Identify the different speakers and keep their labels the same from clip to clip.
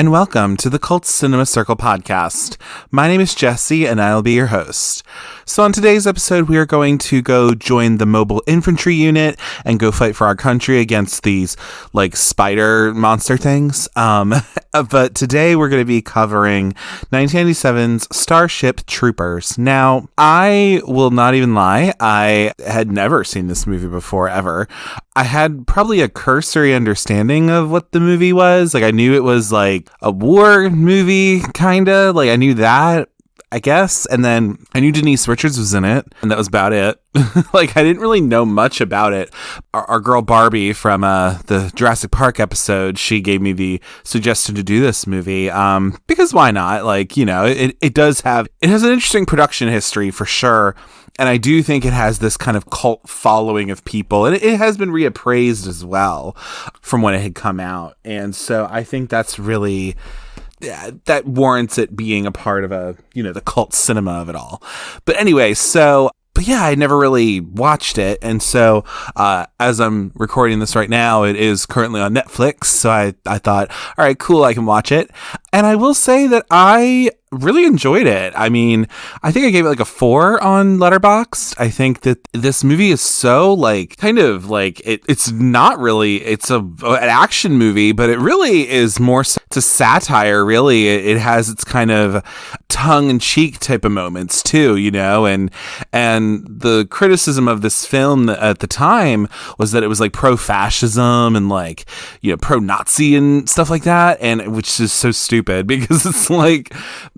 Speaker 1: and welcome to the Cult Cinema Circle podcast. My name is Jesse, and I'll be your host. So on today's episode, we are going to go join the mobile infantry unit and go fight for our country against these, spider monster things. But today we're going to be covering 1997's Starship Troopers. Now, I will not even lie, I had never seen this movie before, ever. I had probably a cursory understanding of what the movie was. I knew it was a war movie, kinda. I knew that, I guess. And then I knew Denise Richards was in it, and that was about it. I didn't really know much about it. Our girl Barbie from the Jurassic Park episode, she gave me the suggestion to do this movie. Because why not? It has an interesting production history for sure. And I do think it has this kind of cult following of people. And it has been reappraised as well from when it had come out. And so I think that's really... that warrants it being a part of the cult cinema of it all. But anyway, but yeah, I never really watched it. And so as I'm recording this right now, it is currently on Netflix. So I thought, all right, cool, I can watch it. And I will say that I really enjoyed it. I mean, I think I gave it a 4 on Letterboxd. I think that this movie is so it's not really, it's an action movie, but it really is more to satire. Really, it has its kind of tongue-in-cheek type of moments too, and the criticism of this film at the time was that it was pro-fascism and pro-Nazi and stuff like that, and which is so stupid because it's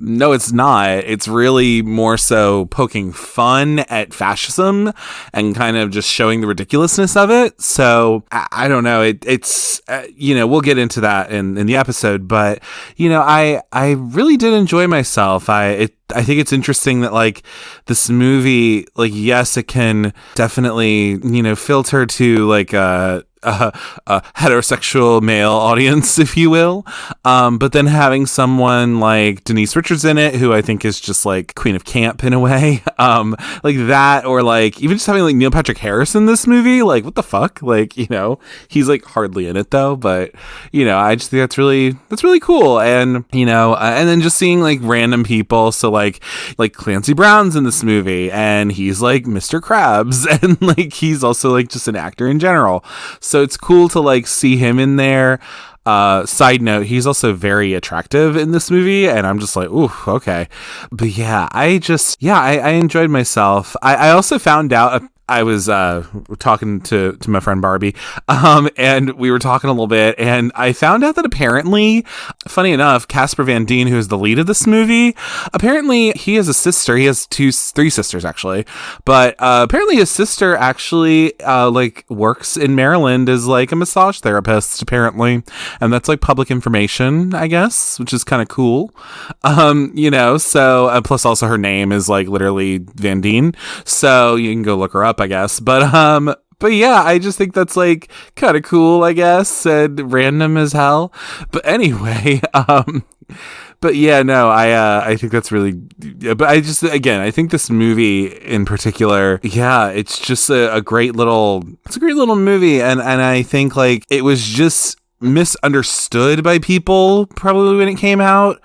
Speaker 1: no, it's not. It's really more so poking fun at fascism and kind of just showing the ridiculousness of it. So I don't know. It's we'll get into that in the episode, but I really did enjoy myself. I think it's interesting that this movie, yes, it can definitely filter to a heterosexual male audience, if you will, but then having someone like Denise Richards in it, who I think is just queen of camp in a way, that, or even just having Neil Patrick Harris in this movie, what the fuck, he's hardly in it though, but I just think that's really cool. And and then just seeing random people, so Clancy Brown's in this movie, and he's Mr. Krabs, and he's also just an actor in general. So it's cool to see him in there. Side note, he's also very attractive in this movie, and I'm just ooh, okay. But yeah, I enjoyed myself. I also found out, I was talking to my friend Barbie, and we were talking a little bit, and I found out that apparently, funny enough, Casper Van Dien, who is the lead of this movie, apparently he has a sister. He has three sisters actually, but apparently his sister actually works in Maryland as a massage therapist, apparently, and that's public information, I guess, which is kind of cool. So plus also her name is literally Van Dien, so you can go look her up, I guess. But yeah, I just think that's kind of cool, I guess, and random as hell. But anyway, but yeah, no, I think that's really, but I think this movie in particular, yeah, it's just a great little movie. And I think it was just misunderstood by people probably when it came out,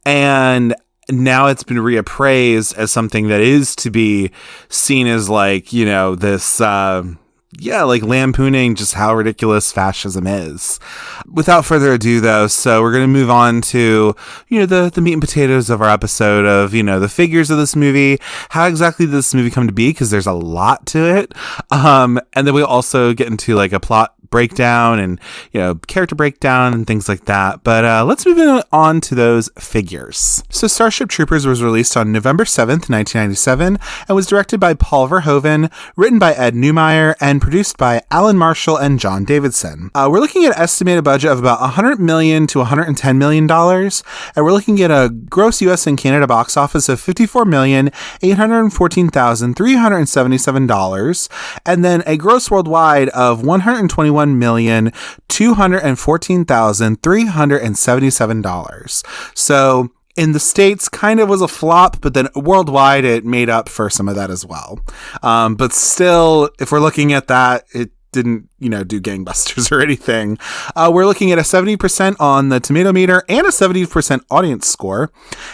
Speaker 1: and now it's been reappraised as something that is to be seen as this lampooning just how ridiculous fascism is. Without further ado though, so we're going to move on to the meat and potatoes of our episode of the figures of this movie. How exactly did this movie come to be, because there's a lot to it, and then we'll also get into a plot breakdown and character breakdown and things like that. But let's move on to those figures. So Starship Troopers was released on November 7th, 1997, and was directed by Paul Verhoeven, written by Ed Neumeier, and produced by Alan Marshall and John Davidson. We're looking at an estimated budget of about $100 million to $110 million, and we're looking at a gross US and Canada box office of $54,814,377, and then a gross worldwide of $121,214,377. So in the States kind of was a flop, but then worldwide it made up for some of that as well. But still, if we're looking at that, it didn't, do gangbusters or anything. We're looking at a 70% on the tomato meter and a 70% audience score.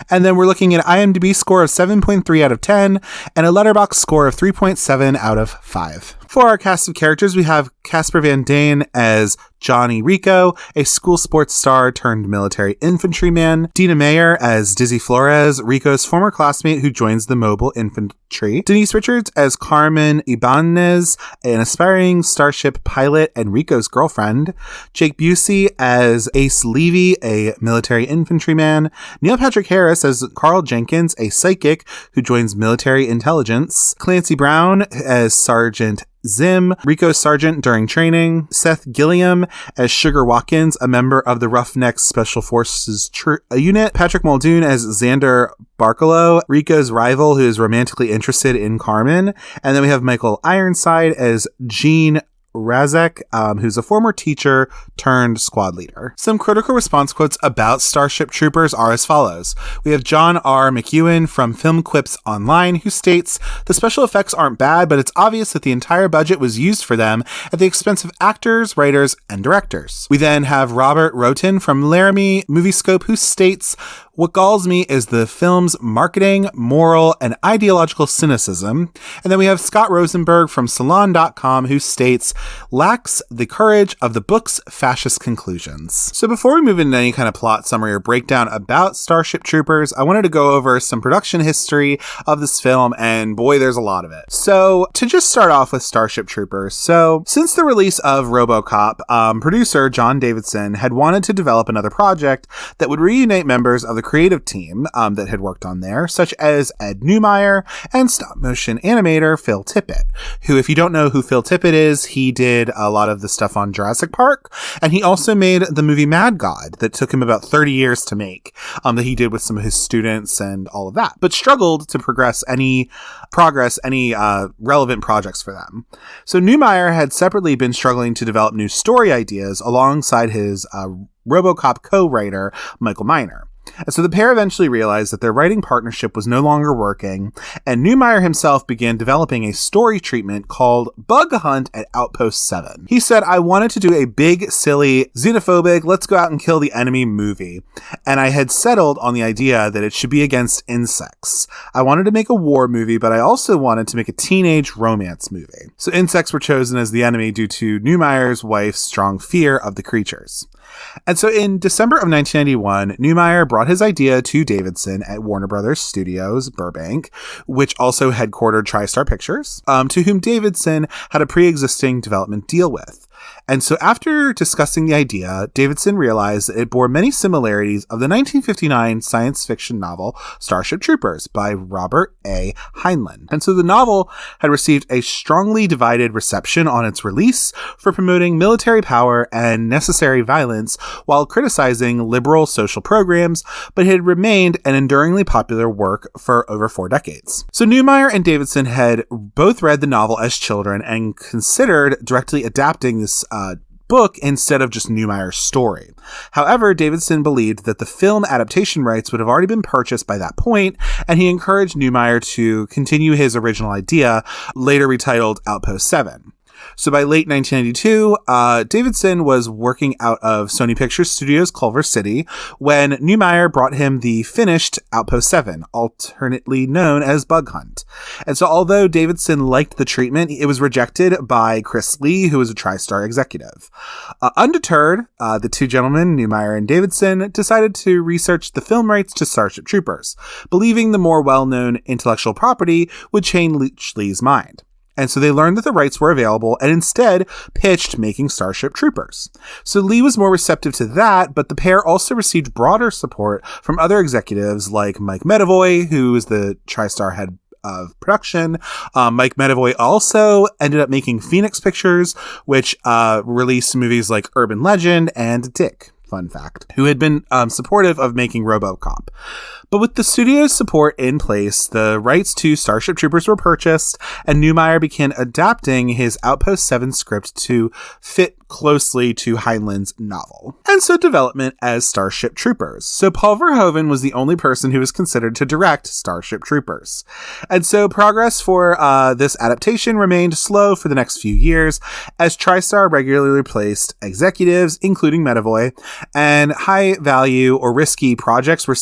Speaker 1: And then we're looking at an IMDb score of 7.3 out of 10 and a Letterboxd score of 3.7 out of 5. For our cast of characters, we have Casper Van Dien as Johnny Rico, a school sports star turned military infantryman. Dina Meyer as Dizzy Flores, Rico's former classmate who joins the mobile infantry. Denise Richards as Carmen Ibanez, an aspiring Starship pilot and Rico's girlfriend. Jake Busey as Ace Levy, a military infantryman. Neil Patrick Harris as Carl Jenkins, a psychic who joins military intelligence. Clancy Brown as Sergeant Zim, Rico's sergeant during training. Seth Gilliam as Sugar Watkins, a member of the Roughnecks Special Forces unit. Patrick Muldoon as Xander Barkalow, Rico's rival who is romantically interested in Carmen. And then we have Michael Ironside as Gene Razek, who's a former teacher turned squad leader. Some critical response quotes about Starship Troopers are as follows. We have John R. McEwen from Film Quips Online, who states, "The special effects aren't bad, but it's obvious that the entire budget was used for them at the expense of actors, writers, and directors." We then have Robert Roten from Laramie Moviescope, who states, "What galls me is the film's marketing, moral, and ideological cynicism." And then we have Scott Rosenberg from Salon.com, who states, "Lacks the courage of the book's fascist conclusions." So before we move into any kind of plot summary or breakdown about Starship Troopers, I wanted to go over some production history of this film, and boy, there's a lot of it. So to just start off with Starship Troopers, so since the release of RoboCop, producer John Davidson had wanted to develop another project that would reunite members of the creative team that had worked on there, such as Ed Neumeier and stop-motion animator Phil Tippett, who, if you don't know who Phil Tippett is, he did a lot of the stuff on Jurassic Park, and he also made the movie Mad God that took him about 30 years to make, that he did with some of his students and all of that, but struggled to progress any relevant projects for them. So Neumeier had separately been struggling to develop new story ideas alongside his RoboCop co-writer Michael Meyer. And so the pair eventually realized that their writing partnership was no longer working, and Neumeier himself began developing a story treatment called Bug Hunt at Outpost 7. He said, "I wanted to do a big, silly, xenophobic, let's go out and kill the enemy movie, and I had settled on the idea that it should be against insects. I wanted to make a war movie, but I also wanted to make a teenage romance movie." So insects were chosen as the enemy due to Neumeier's wife's strong fear of the creatures. And so in December of 1991, Neumeier brought his idea to Davidson at Warner Brothers Studios, Burbank, which also headquartered TriStar Pictures, to whom Davidson had a pre-existing development deal with. And so after discussing the idea, Davidson realized that it bore many similarities of the 1959 science fiction novel Starship Troopers by Robert A. Heinlein. And so the novel had received a strongly divided reception on its release for promoting military power and necessary violence while criticizing liberal social programs, but had remained an enduringly popular work for over 4 decades. So Neumeier and Davidson had both read the novel as children and considered directly adapting this book instead of just Neumeier's story. However, Davidson believed that the film adaptation rights would have already been purchased by that point, and he encouraged Neumeier to continue his original idea, later retitled Outpost 7. So by late 1992, Davidson was working out of Sony Pictures Studios Culver City when Neumeier brought him the finished Outpost 7, alternately known as Bug Hunt. And so although Davidson liked the treatment, it was rejected by Chris Lee, who was a TriStar executive. Undeterred, the two gentlemen, Neumeier and Davidson, decided to research the film rights to Starship Troopers, believing the more well-known intellectual property would change Lee's mind. And so they learned that the rights were available and instead pitched making Starship Troopers. So Lee was more receptive to that, but the pair also received broader support from other executives like Mike Medavoy, who is the TriStar head of production. Mike Medavoy also ended up making Phoenix Pictures, which released movies like Urban Legend and Dick. Fun fact, who had been supportive of making RoboCop. But with the studio's support in place, the rights to Starship Troopers were purchased, and Neumeier began adapting his Outpost 7 script to fit closely to Heinlein's novel. And so development as Starship Troopers. So Paul Verhoeven was the only person who was considered to direct Starship Troopers. And so progress for this adaptation remained slow for the next few years, as TriStar regularly replaced executives, including Medavoy, and high-value or risky projects were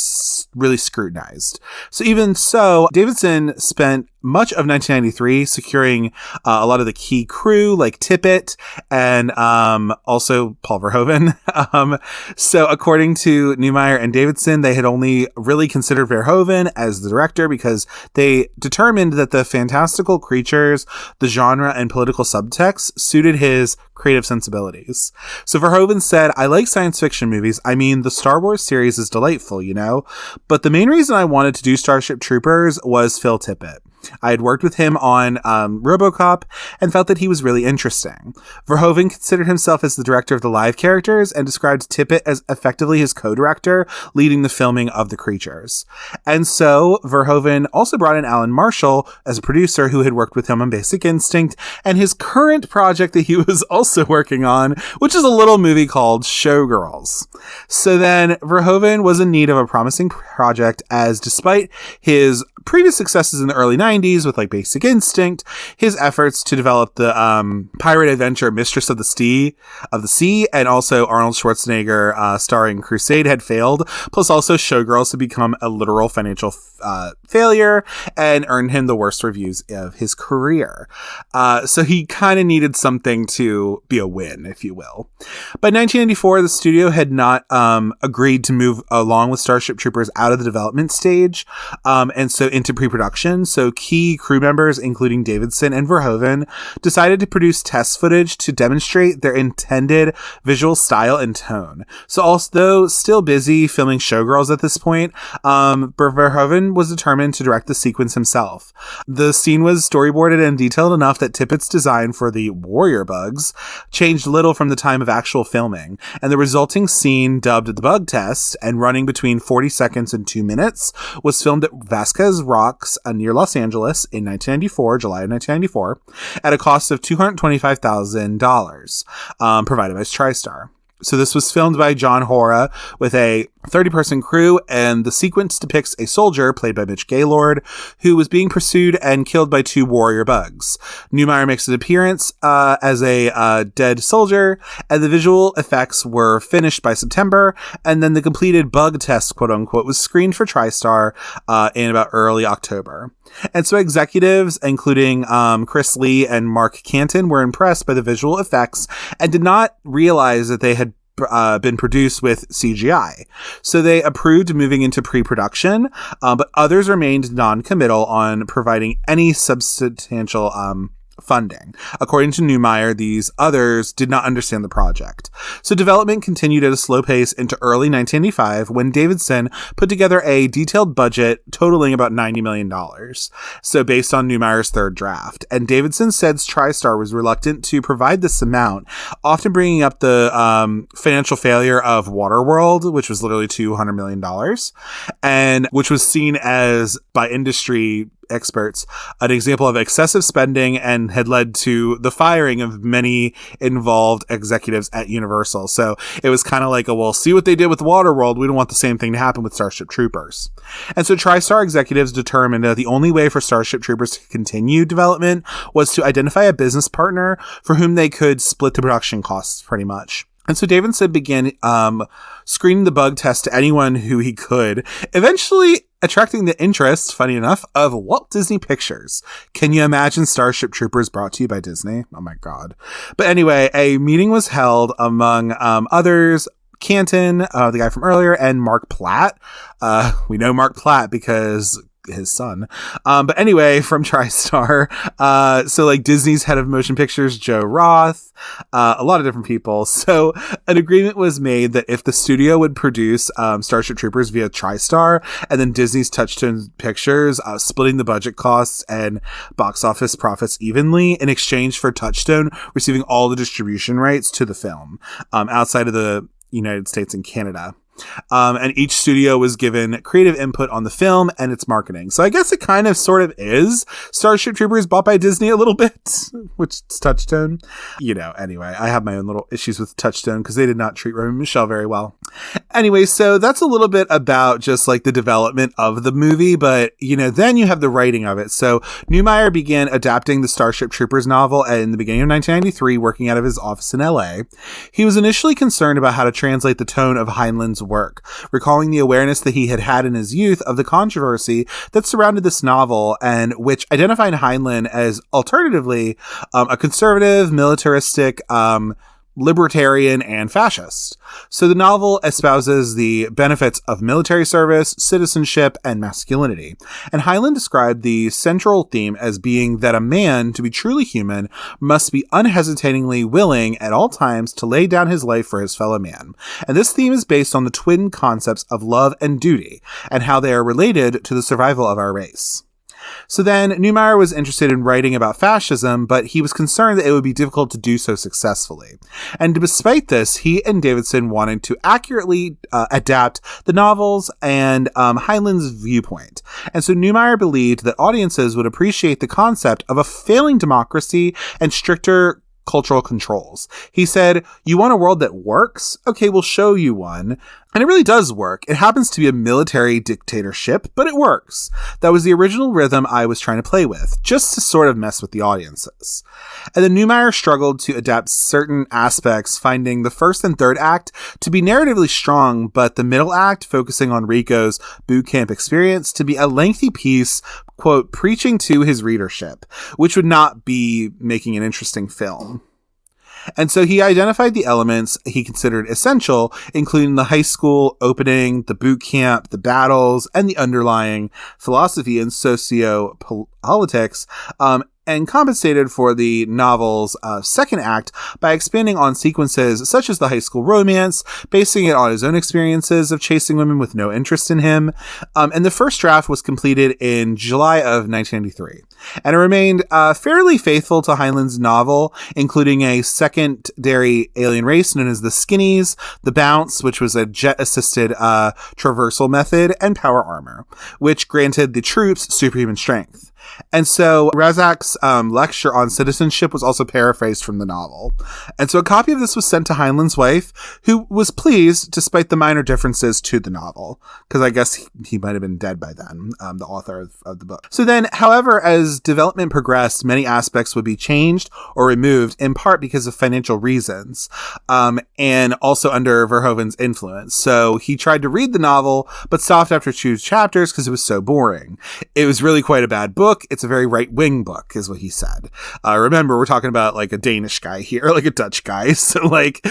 Speaker 1: really scrutinized. So even so, Davidson spent much of 1993 securing a lot of the key crew like Tippett and also Paul Verhoeven. So according to Neumeier and Davidson, they had only really considered Verhoeven as the director because they determined that the fantastical creatures, the genre, and political subtext suited his creative sensibilities. So Verhoeven said, "I like science fiction movies. I mean, the Star Wars series is delightful, you know? But the main reason I wanted to do Starship Troopers was Phil Tippett. I had worked with him on RoboCop and felt that he was really interesting." Verhoeven considered himself as the director of the live characters and described Tippett as effectively his co-director, leading the filming of the creatures. And so Verhoeven also brought in Alan Marshall as a producer who had worked with him on Basic Instinct and his current project that he was also working on, which is a little movie called Showgirls. So then Verhoeven was in need of a promising project, as despite his previous successes in the early 90s with like Basic Instinct, his efforts to develop the pirate adventure Mistress of the Sea, and also Arnold Schwarzenegger starring Crusade had failed, plus also Showgirls had become a literal financial failure and earned him the worst reviews of his career. So he kind of needed something to be a win, if you will. By 1994, the studio had not agreed to move along with Starship Troopers out of the development stage, and so into pre-production. So key crew members, including Davidson and Verhoeven, decided to produce test footage to demonstrate their intended visual style and tone. So although still busy filming Showgirls at this point, Verhoeven was determined to direct the sequence himself. The scene was storyboarded and detailed enough that Tippett's design for the warrior bugs changed little from the time of actual filming, and the resulting scene, dubbed The Bug Test and running between 40 seconds and 2 minutes, was filmed at Vasquez Rocks near Los Angeles in July of 1994, at a cost of $225,000, provided by TriStar. So this was filmed by John Hora with a 30-person crew, and the sequence depicts a soldier, played by Mitch Gaylord, who was being pursued and killed by 2 warrior bugs. Neumeier makes an appearance as a dead soldier, and the visual effects were finished by September, and then the completed bug test, quote-unquote, was screened for TriStar in about early October. And so executives, including Chris Lee and Mark Canton, were impressed by the visual effects and did not realize that they had been produced with CGI. So they approved moving into pre-production, but others remained non-committal on providing any substantial funding. According to Neumeier, these others did not understand the project. So development continued at a slow pace into early 1995 when Davidson put together a detailed budget totaling about $90 million. So based on Neumeier's third draft. And Davidson said TriStar was reluctant to provide this amount, often bringing up the financial failure of Waterworld, which was literally $200 million, and which was seen as, by industry experts, an example of excessive spending and had led to the firing of many involved executives at Universal. So it was kind of like, well, see what they did with Waterworld. We don't want the same thing to happen with Starship Troopers. And so TriStar executives determined that the only way for Starship Troopers to continue development was to identify a business partner for whom they could split the production costs pretty much. And so Davidson began screening the bug test to anyone who he could, eventually attracting the interest, funny enough, of Walt Disney Pictures. Can you imagine Starship Troopers brought to you by Disney? Oh my God. But anyway, a meeting was held among others, Canton, the guy from earlier, and Mark Platt. We know Mark Platt because his son. But anyway, from TriStar. So like Disney's head of motion pictures, Joe Roth, a lot of different people. So an agreement was made that if the studio would produce Starship Troopers via TriStar, and then Disney's Touchstone Pictures splitting the budget costs and box office profits evenly in exchange for Touchstone receiving all the distribution rights to the film outside of the United States and Canada. And each studio was given creative input on the film and its marketing. So I guess it kind of sort of is Starship Troopers bought by Disney a little bit, which is Touchstone. Anyway, I have my own little issues with Touchstone because they did not treat Remy Michelle very well. Anyway, so that's a little bit about just like the development of the movie, but then you have the writing of it. So Neumeier began adapting the Starship Troopers novel in the beginning of 1993, working out of his office in LA. He was initially concerned about how to translate the tone of Heinlein's work, recalling the awareness that he had had in his youth of the controversy that surrounded this novel, and which identified Heinlein as alternatively a conservative, militaristic, libertarian, and fascist. So the novel espouses the benefits of military service, citizenship, and masculinity. And Heinlein described the central theme as being that a man, to be truly human, must be unhesitatingly willing at all times to lay down his life for his fellow man. And this theme is based on the twin concepts of love and duty, and how they are related to the survival of our race. So then Neumeier was interested in writing about fascism, but he was concerned that it would be difficult to do so successfully. And despite this, he and Davidson wanted to accurately adapt the novels and Heinlein's viewpoint. And so Neumeier believed that audiences would appreciate the concept of a failing democracy and stricter cultural controls. He said, "You want a world that works? Okay, we'll show you one." And it really does work. It happens to be a military dictatorship, but it works. That was the original rhythm I was trying to play with, just to sort of mess with the audiences. And then Neumeier struggled to adapt certain aspects, finding the first and third act to be narratively strong, but the middle act, focusing on Rico's boot camp experience, to be a lengthy piece, quote, preaching to his readership, which would not be making an interesting film. And so he identified the elements he considered essential, including the high school opening, the boot camp, the battles, and the underlying philosophy and socio-politics, and compensated for the novel's second act by expanding on sequences such as the high school romance, basing it on his own experiences of chasing women with no interest in him. And the first draft was completed in July of 1993. And it remained fairly faithful to Heinlein's novel, including a secondary alien race known as the Skinnies, the Bounce, which was a jet-assisted traversal method, and power armor, which granted the troops superhuman strength. And so Razak's lecture on citizenship was also paraphrased from the novel. And so a copy of this was sent to Heinlein's wife, who was pleased despite the minor differences to the novel, because I guess he might have been dead by then, the author of the book. So then, however, as development progressed, many aspects would be changed or removed, in part because of financial reasons, and also under Verhoeven's influence. So he tried to read the novel, but stopped after 2 chapters because it was so boring. It was really quite a bad book. It's a very right-wing book, is what he said. Remember, we're talking about like a Danish guy here, like a Dutch guy. So like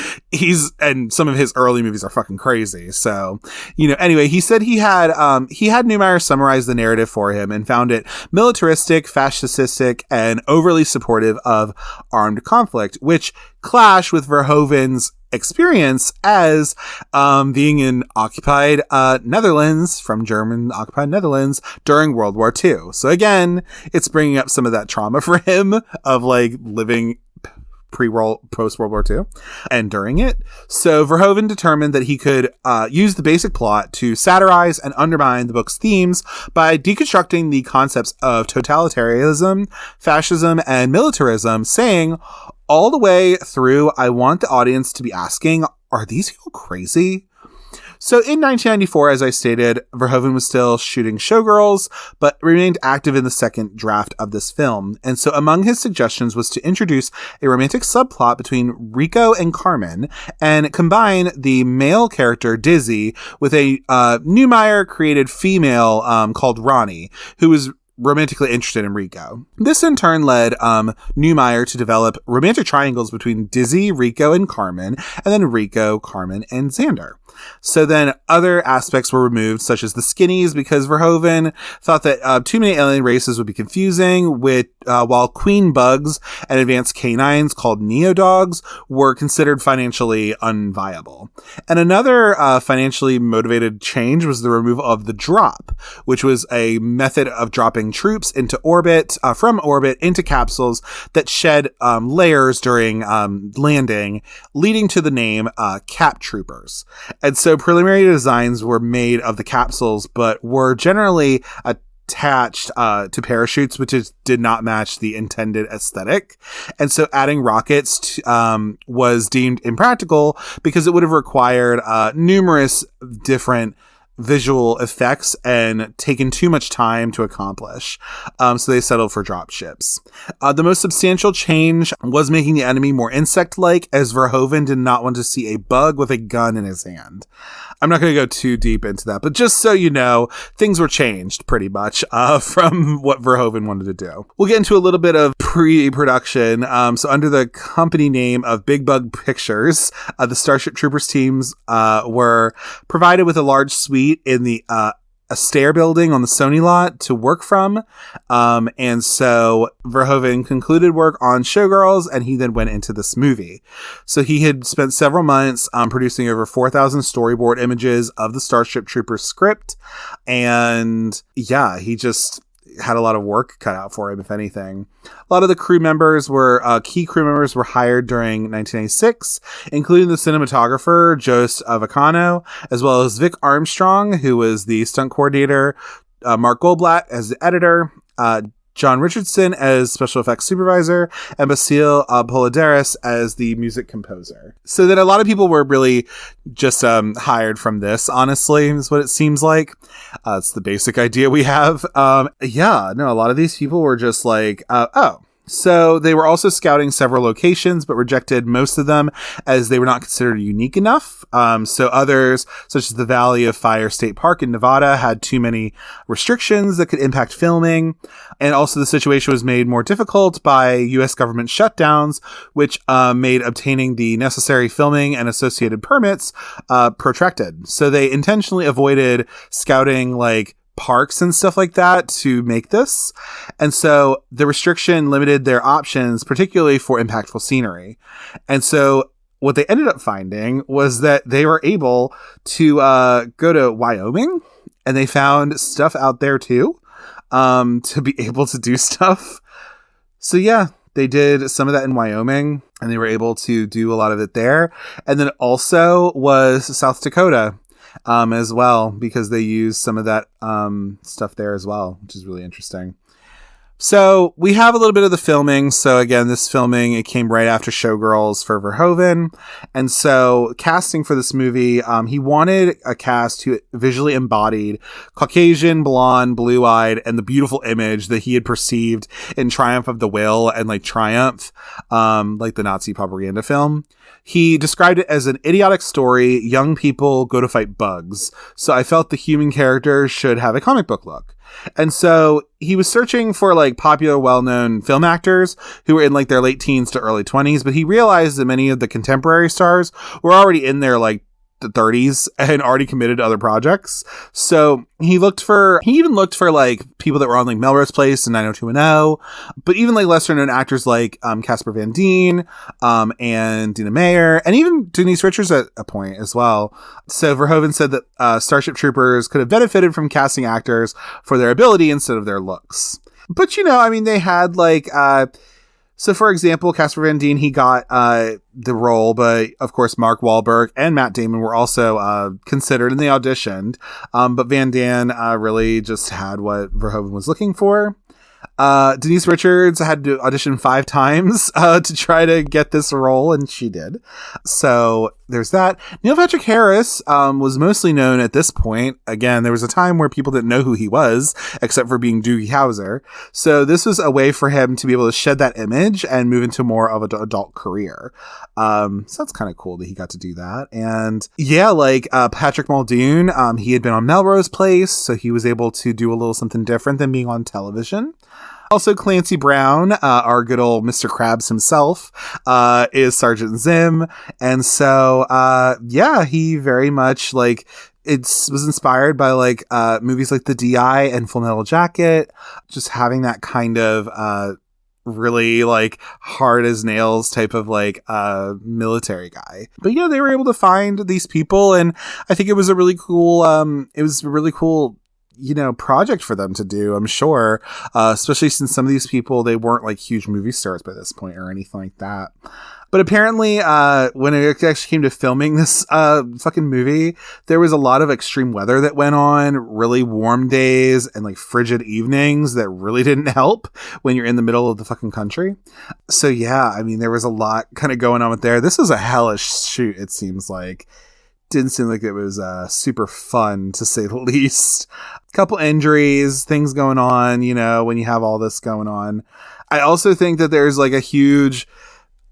Speaker 1: and some of his early movies are fucking crazy. So, anyway, he said he had Neumeier summarize the narrative for him and found it militaristic, fascistic, and overly supportive of armed conflict, which clash with Verhoeven's experience as being in occupied Netherlands, from German occupied Netherlands during World War II. So again, it's bringing up some of that trauma for him of like living post World War II and during it. So Verhoeven determined that he could use the basic plot to satirize and undermine the book's themes by deconstructing the concepts of totalitarianism, fascism, and militarism, saying, all the way through, I want the audience to be asking, are these people crazy? So in 1994, as I stated, Verhoeven was still shooting Showgirls, but remained active in the second draft of this film. And so among his suggestions was to introduce a romantic subplot between Rico and Carmen and combine the male character Dizzy with a Neumeier created female called Ronnie, who was romantically interested in Rico. This in turn led Neumeier to develop romantic triangles between Dizzy, Rico, and Carmen, and then Rico, Carmen, and Xander. So then other aspects were removed, such as the Skinnies, because Verhoeven thought that too many alien races would be confusing, while queen bugs and advanced canines called neo-dogs were considered financially unviable. And another financially motivated change was the removal of the drop, which was a method of dropping launching troops into orbit, from orbit into capsules that shed layers during landing, leading to the name Cap Troopers. And so preliminary designs were made of the capsules, but were generally attached to parachutes, which did not match the intended aesthetic. And so adding rockets was deemed impractical because it would have required numerous different visual effects and taken too much time to accomplish. So they settled for drop ships. The most substantial change was making the enemy more insect-like, as Verhoeven did not want to see a bug with a gun in his hand. I'm not going to go too deep into that, but just so you know, things were changed pretty much from what Verhoeven wanted to do. We'll get into a little bit of pre-production. So under the company name of Big Bug Pictures, the Starship Troopers teams were provided with a large suite in the Astaire building on the Sony lot to work from. And so Verhoeven concluded work on Showgirls, and he then went into this movie. So he had spent several months producing over 4,000 storyboard images of the Starship Troopers script. And yeah, he just had a lot of work cut out for him, if anything. A lot of the key crew members were hired during 1996, including the cinematographer, Jost Vacano, as well as Vic Armstrong, who was the stunt coordinator, Mark Goldblatt as the editor, John Richardson as special effects supervisor, and Basile Polidaris as the music composer. So that a lot of people were really just hired from this, honestly, is what it seems like. It's the basic idea we have. A lot of these people were just like, So they were also scouting several locations, but rejected most of them as they were not considered unique enough. So others, such as the Valley of Fire State Park in Nevada, had too many restrictions that could impact filming. And also the situation was made more difficult by U.S. government shutdowns, which made obtaining the necessary filming and associated permits protracted. So they intentionally avoided scouting parks and stuff like that to make this. And so the restriction limited their options, particularly for impactful scenery. And so what they ended up finding was that they were able to go to Wyoming, and they found stuff out there too, to be able to do stuff. So yeah, they did some of that in Wyoming, and they were able to do a lot of it there. And then also was South Dakota, as well, because they use some of that stuff there as well, which is really interesting. So we have a little bit of the filming. So again, this filming, it came right after Showgirls for Verhoeven. And so casting for this movie, he wanted a cast who visually embodied Caucasian, blonde, blue-eyed, and the beautiful image that he had perceived in Triumph of the Will and Triumph, the Nazi propaganda film. He described it as an idiotic story. Young people go to fight bugs. So I felt the human characters should have a comic book look. And so he was searching for popular, well-known film actors who were in their late teens to early 20s, but he realized that many of the contemporary stars were already in their the 30s and already committed to other projects. So he even looked for people that were on Melrose Place and 90210, but even lesser known actors Casper Van Dien, and Dina Meyer, and even Denise Richards at a point as well. So Verhoeven said that Starship Troopers could have benefited from casting actors for their ability instead of their looks. But they had so, for example, Casper Van Dien, he got the role, but of course, Mark Wahlberg and Matt Damon were also considered, and they auditioned. But Van Dien really just had what Verhoeven was looking for. Denise Richards had to audition 5 times to try to get this role, and she did. So there's that. Neil Patrick Harris was mostly known at this point. Again, there was a time where people didn't know who he was, except for being Doogie Howser. So this was a way for him to be able to shed that image and move into more of an adult career. So that's kind of cool that he got to do that. And yeah, Patrick Muldoon, he had been on Melrose Place, so he was able to do a little something different than being on television. Also, Clancy Brown, our good old Mr. Krabs himself, is Sergeant Zim. And so, he very much was inspired by movies like The DI and Full Metal Jacket, just having that kind of really hard as nails type of military guy. But yeah, they were able to find these people, and I think it was a really cool project for them to do, I'm sure, especially since some of these people, they weren't like huge movie stars by this point or anything like that. But apparently, when it actually came to filming this fucking movie, there was a lot of extreme weather that went on, really warm days and like frigid evenings that really didn't help when you're in the middle of the fucking country. So yeah, I mean, there was a lot kind of going on with there. This was a hellish shoot, it seems like. Didn't seem like it was super fun, to say the least. A couple injuries, things going on, when you have all this going on. I also think that there's like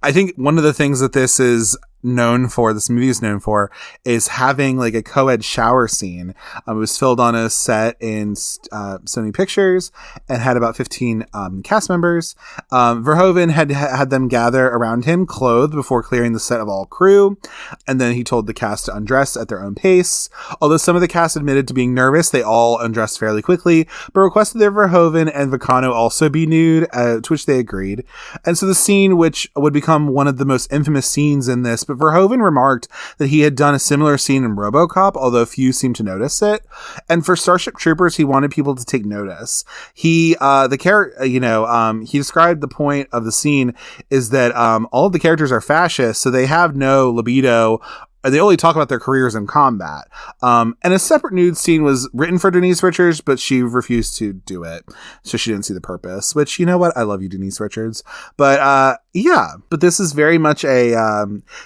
Speaker 1: I think one of the things that this movie is known for, is having like a co-ed shower scene. It was filmed on a set in Sony Pictures and had about 15 cast members. Verhoeven had them gather around him, clothed, before clearing the set of all crew. And then he told the cast to undress at their own pace. Although some of the cast admitted to being nervous, they all undressed fairly quickly, but requested that Verhoeven and Vacano also be nude, to which they agreed. And so the scene, which would become one of the most infamous scenes in this, but Verhoeven remarked that he had done a similar scene in RoboCop, although few seemed to notice it. And for Starship Troopers, he wanted people to take notice. He described the point of the scene is that all of the characters are fascists, so they have no libido. They only talk about their careers in combat. And a separate nude scene was written for Denise Richards, but she refused to do it. So she didn't see the purpose, which, you know what? I love you, Denise Richards. But but this is very much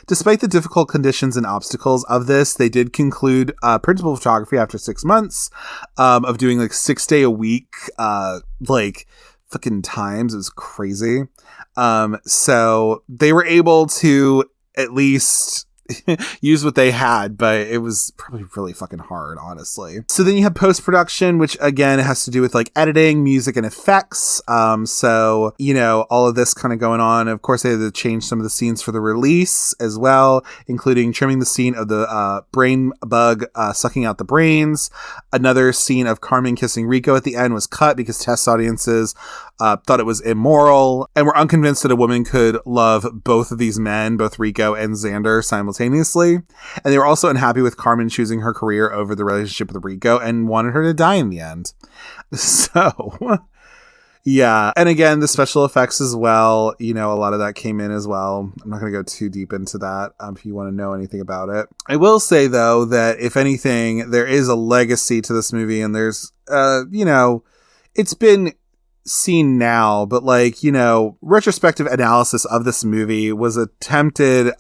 Speaker 1: despite the difficult conditions and obstacles of this, they did conclude principal photography after 6 months of doing like 6 day a week, like fucking times. It was crazy. So they were able to at least use what they had, but it was probably really fucking hard, honestly. So then you have post-production, which again has to do with like editing, music, and effects. So all of this kind of going on. Of course, they had to change some of the scenes for the release as well, including trimming the scene of the brain bug sucking out the brains. Another scene of Carmen kissing Rico at the end was cut because test audiences thought it was immoral and were unconvinced that a woman could love both of these men, both Rico and Xander, simultaneously. And they were also unhappy with Carmen choosing her career over the relationship with Rico and wanted her to die in the end. So, yeah. And again, the special effects as well, a lot of that came in as well. I'm not going to go too deep into that if you want to know anything about it. I will say, though, that if anything, there is a legacy to this movie, and there's, it's been seen now, but retrospective analysis of this movie has attempted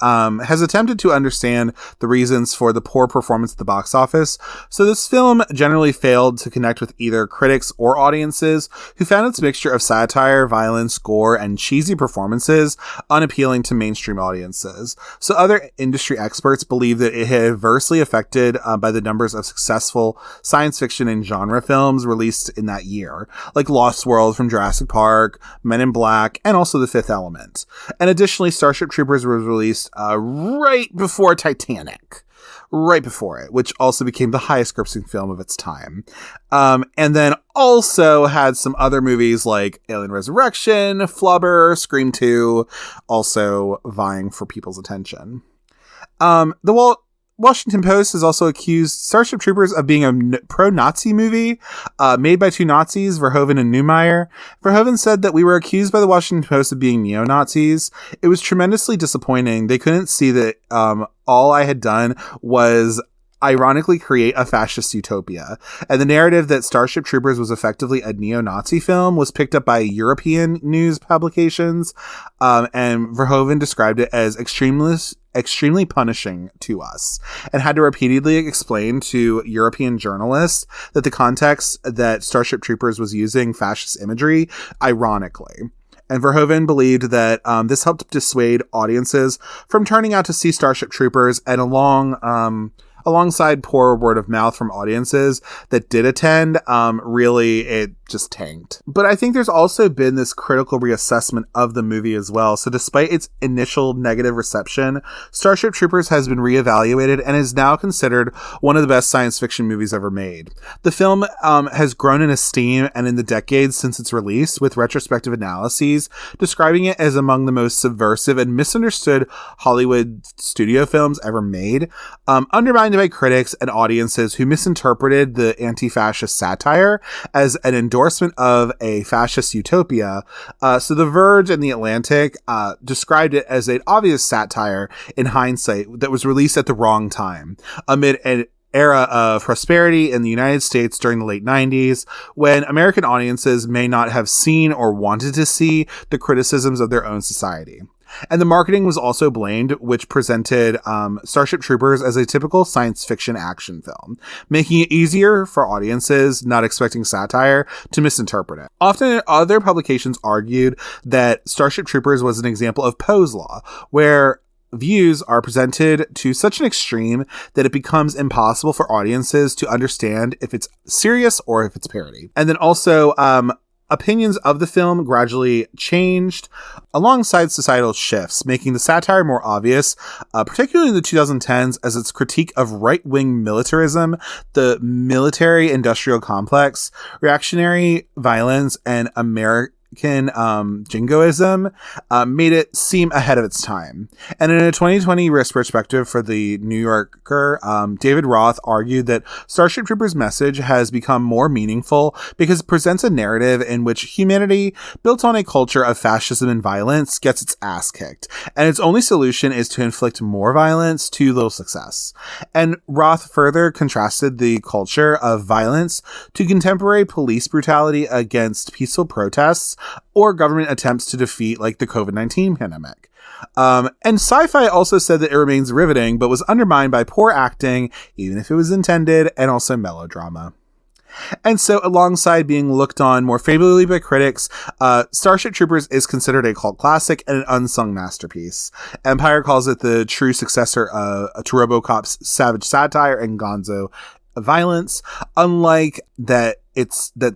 Speaker 1: to understand the reasons for the poor performance at the box office. So this film generally failed to connect with either critics or audiences, who found its mixture of satire, violence, gore, and cheesy performances unappealing to mainstream audiences. So other industry experts believe that it had adversely affected by the numbers of successful science fiction and genre films released in that year, like Lost World from Jurassic Park, Men in Black, and also The Fifth Element. And additionally, Starship Troopers was released right before Titanic. Right before it, which also became the highest grossing film of its time. And then also had some other movies like Alien Resurrection, Flubber, Scream 2, also vying for people's attention. The Washington Post has also accused Starship Troopers of being a pro-Nazi movie made by two Nazis, Verhoeven and Neumeier. Verhoeven said that we were accused by the Washington Post of being neo-Nazis. It was tremendously disappointing. They couldn't see that all I had done was ironically create a fascist utopia. And the narrative that Starship Troopers was effectively a neo-Nazi film was picked up by European news publications, and Verhoeven described it as extremely punishing to us, and had to repeatedly explain to European journalists that the context that Starship Troopers was using fascist imagery ironically. And Verhoeven believed that this helped dissuade audiences from turning out to see Starship Troopers, and alongside poor word of mouth from audiences that did attend, really it just tanked. But I think there's also been this critical reassessment of the movie as well. So despite its initial negative reception, Starship Troopers has been reevaluated and is now considered one of the best science fiction movies ever made. The film has grown in esteem and in the decades since its release, with retrospective analyses describing it as among the most subversive and misunderstood Hollywood studio films ever made, undermined by critics and audiences who misinterpreted the anti-fascist satire as an endorsement of a fascist utopia. So The Verge and The Atlantic described it as an obvious satire in hindsight that was released at the wrong time, amid an era of prosperity in the United States during the late 90s, when American audiences may not have seen or wanted to see the criticisms of their own society. And the marketing was also blamed, which presented Starship Troopers as a typical science fiction action film, making it easier for audiences not expecting satire to misinterpret it. Often other publications argued that Starship Troopers was an example of Poe's Law, where views are presented to such an extreme that it becomes impossible for audiences to understand if it's serious or if it's parody. And then also, opinions of the film gradually changed alongside societal shifts, making the satire more obvious, particularly in the 2010s, as its critique of right-wing militarism, the military-industrial complex, reactionary violence, and American jingoism made it seem ahead of its time. And in a 2020 risk perspective for the New Yorker, David Roth argued that Starship Troopers' message has become more meaningful because it presents a narrative in which humanity, built on a culture of fascism and violence, gets its ass kicked, and its only solution is to inflict more violence to little success. And Roth further contrasted the culture of violence to contemporary police brutality against peaceful protests or government attempts to defeat, like, the COVID-19 pandemic. And Sci-Fi also said that it remains riveting, but was undermined by poor acting, even if it was intended, and also melodrama. And so, alongside being looked on more favorably by critics, Starship Troopers is considered a cult classic and an unsung masterpiece. Empire calls it the true successor to RoboCop's savage satire and gonzo violence, unlike that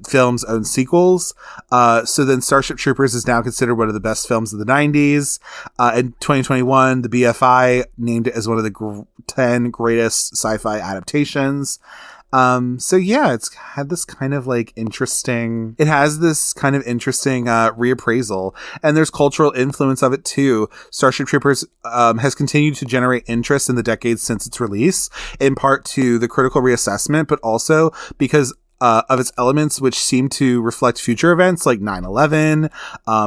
Speaker 1: film's own sequels. So then Starship Troopers is now considered one of the best films of the 90s. In 2021, the BFI named it as one of the 10 greatest sci-fi adaptations. So yeah, it's had this kind of interesting reappraisal, and there's cultural influence of it too. Starship Troopers has continued to generate interest in the decades since its release, in part to the critical reassessment, but also because of its elements which seem to reflect future events like 9/11,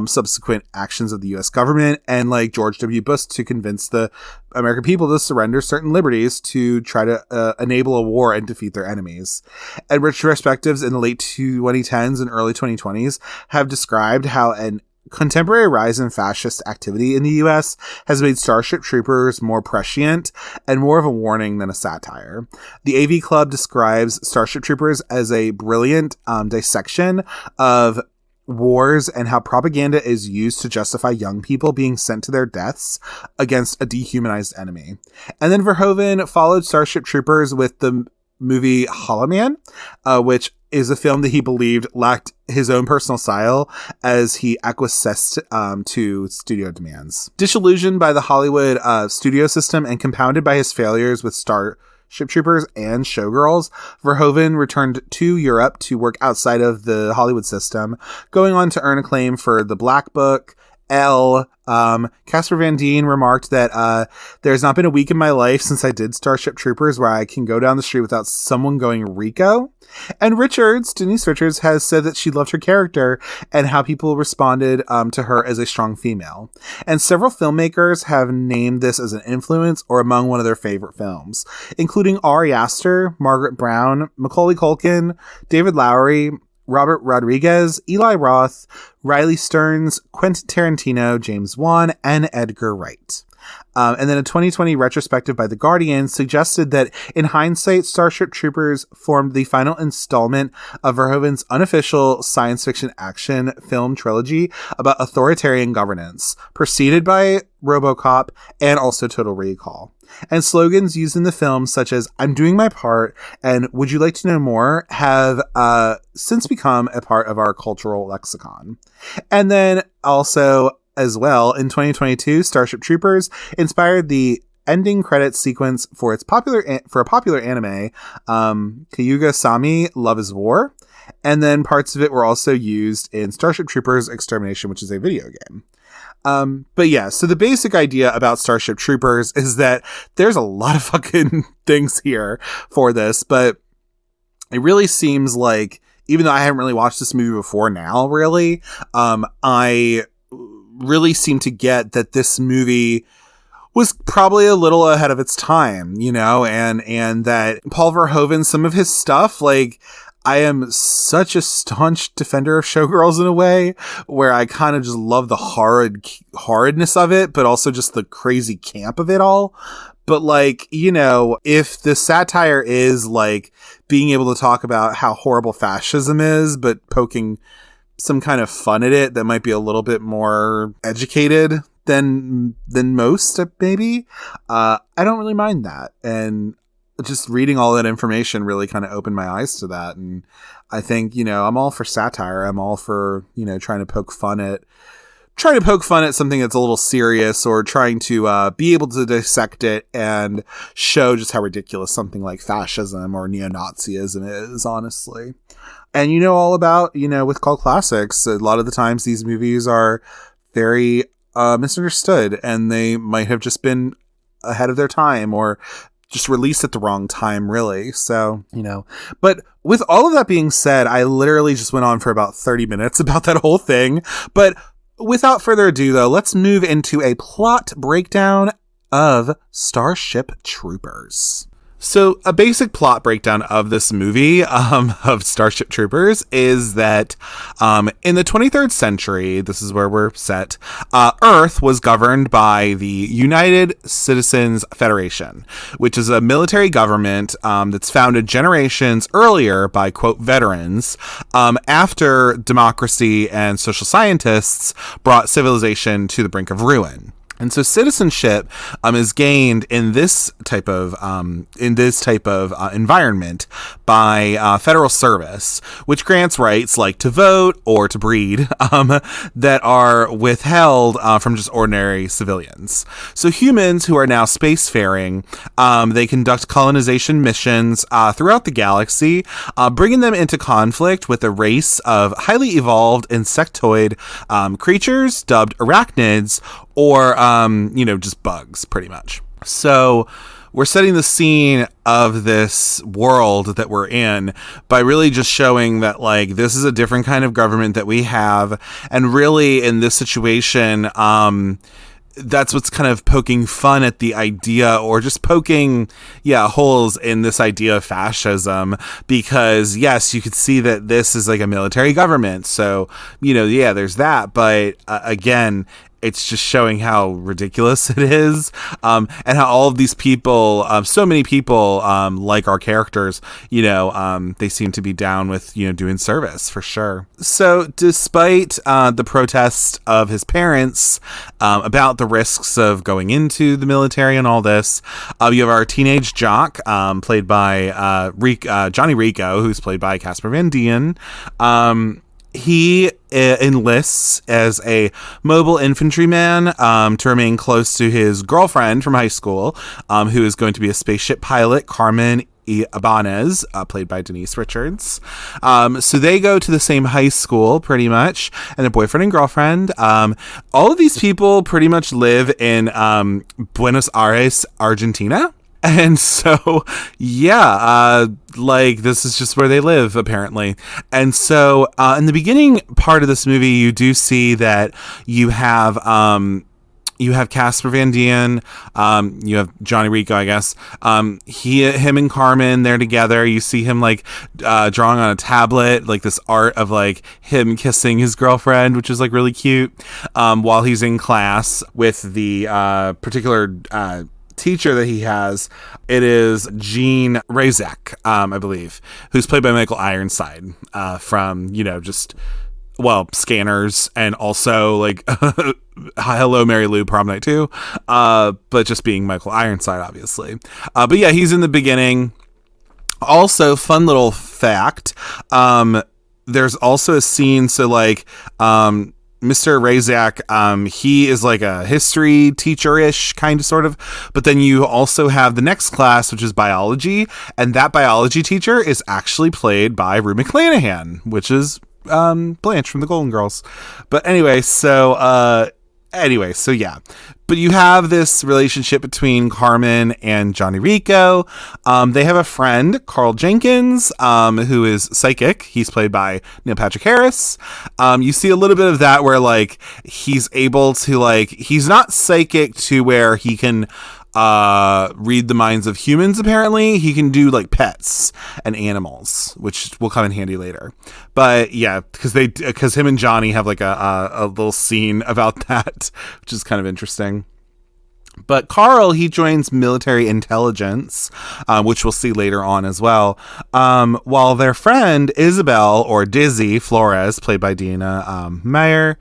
Speaker 1: subsequent actions of the U.S. government, and George W. Bush to convince the American people to surrender certain liberties to try to enable a war and defeat their enemies. And retrospectives in the late 2010s and early 2020s have described how an contemporary rise in fascist activity in the U.S. has made Starship Troopers more prescient and more of a warning than a satire. The AV Club describes Starship Troopers as a brilliant dissection of wars and how propaganda is used to justify young people being sent to their deaths against a dehumanized enemy. And then Verhoeven followed Starship Troopers with the movie Hollow Man, which is a film that he believed lacked his own personal style as he acquiesced to studio demands. Disillusioned by the Hollywood studio system and compounded by his failures with Starship Troopers and Showgirls, Verhoeven returned to Europe to work outside of the Hollywood system, going on to earn acclaim for The Black Book, Elle. Casper Van Dien remarked that there's not been a week in my life since I did Starship Troopers where I can go down the street without someone going Rico. And Denise Richards, has said that she loved her character and how people responded to her as a strong female. And several filmmakers have named this as an influence or among one of their favorite films, including Ari Aster, Margaret Brown, Macaulay Culkin, David Lowery, Robert Rodriguez, Eli Roth, Riley Stearns, Quentin Tarantino, James Wan, and Edgar Wright. And then a 2020 retrospective by The Guardian suggested that in hindsight, Starship Troopers formed the final installment of Verhoeven's unofficial science fiction action film trilogy about authoritarian governance, preceded by RoboCop and also Total Recall. And slogans used in the film, such as "I'm doing my part" and "Would you like to know more?" have since become a part of our cultural lexicon. And then also, as well, in 2022, Starship Troopers inspired the ending credits sequence for a popular anime, Kyuga Sami Love is War. And then parts of it were also used in Starship Troopers Extermination, which is a video game. But yeah, so the basic idea about Starship Troopers is that there's a lot of fucking things here for this, but it really seems like, even though I haven't really watched this movie before now, really, I really seem to get that this movie was probably a little ahead of its time, you know, and that Paul Verhoeven, some of his stuff, like, I am such a staunch defender of Showgirls in a way where I kind of just love the horridness of it, but also just the crazy camp of it all. But like, you know, if the satire is like being able to talk about how horrible fascism is, but poking some kind of fun at it that might be a little bit more educated than most, maybe, I don't really mind that. And just reading all that information really kind of opened my eyes to that. And I think, you know, I'm all for satire. I'm all for, you know, trying to poke fun at something that's a little serious, or trying to be able to dissect it and show just how ridiculous something like fascism or neo-Nazism is, honestly. And you know all about, you know, with cult classics, a lot of the times these movies are very misunderstood, and they might have just been ahead of their time, or just released at the wrong time, really. So, you know, but with all of that being said, I literally just went on for about 30 minutes about that whole thing. But without further ado, though, let's move into a plot breakdown of Starship Troopers. So a basic plot breakdown of this movie, of Starship Troopers, is that in the 23rd century, this is where we're set, Earth was governed by the United Citizens Federation, which is a military government that's founded generations earlier by, quote, veterans, after democracy and social scientists brought civilization to the brink of ruin. And so citizenship is gained in this type of environment by federal service, which grants rights like to vote or to breed that are withheld from just ordinary civilians. So humans who are now spacefaring, they conduct colonization missions throughout the galaxy, bringing them into conflict with a race of highly evolved insectoid creatures dubbed arachnids, or, you know, just bugs, pretty much. So we're setting the scene of this world that we're in by really just showing that, like, this is a different kind of government that we have. And really, in this situation, that's what's kind of poking fun at the idea, or just poking, holes in this idea of fascism, because yes, you could see that this is like a military government. So, you know, there's that. But again, it's just showing how ridiculous it is, and how all of these people, so many people, like our characters, you know, they seem to be down with, you know, doing service for sure. So despite the protest of his parents about the risks of going into the military and all this, you have our teenage jock, played by Johnny Rico, who's played by Casper Van Dien. He enlists as a mobile infantryman to remain close to his girlfriend from high school, who is going to be a spaceship pilot, Carmen Ibanez, played by Denise Richards. So they go to the same high school, pretty much, and their boyfriend and girlfriend. All of these people pretty much live in Buenos Aires, Argentina. And so, like, this is just where they live, apparently. And so, in the beginning part of this movie, you do see that you have Casper Van Dien, you have Johnny Rico, I guess. Him and Carmen, they're together. You see him, like, drawing on a tablet, like this art of, like, him kissing his girlfriend, which is, like, really cute, while he's in class with the particular teacher that he has. It is Jean Razek, I believe, who's played by Michael Ironside, from, you know, just Scanners, and also like Hello Mary Lou Prom Night 2, but just being Michael Ironside, obviously. But yeah, he's in the beginning. Also, fun little fact, there's also a scene, so like Mr. Razak, he is like a history teacher-ish kind of sort of, but then you also have the next class, which is biology, and that biology teacher is actually played by Rue McClanahan, which is Blanche from the Golden Girls. But anyway, so yeah. But you have this relationship between Carmen and Johnny Rico. They have a friend, Carl Jenkins, who is psychic. He's played by Neil Patrick Harris. You see a little bit of that where like he's able to like, he's not psychic to where he can read the minds of humans. Apparently he can do like pets and animals, which will come in handy later. But yeah, because him and Johnny have like a little scene about that, which is kind of interesting. But Carl, he joins military intelligence, which we'll see later on as well, while their friend Isabel, or Dizzy Flores, played by Dina Meyer,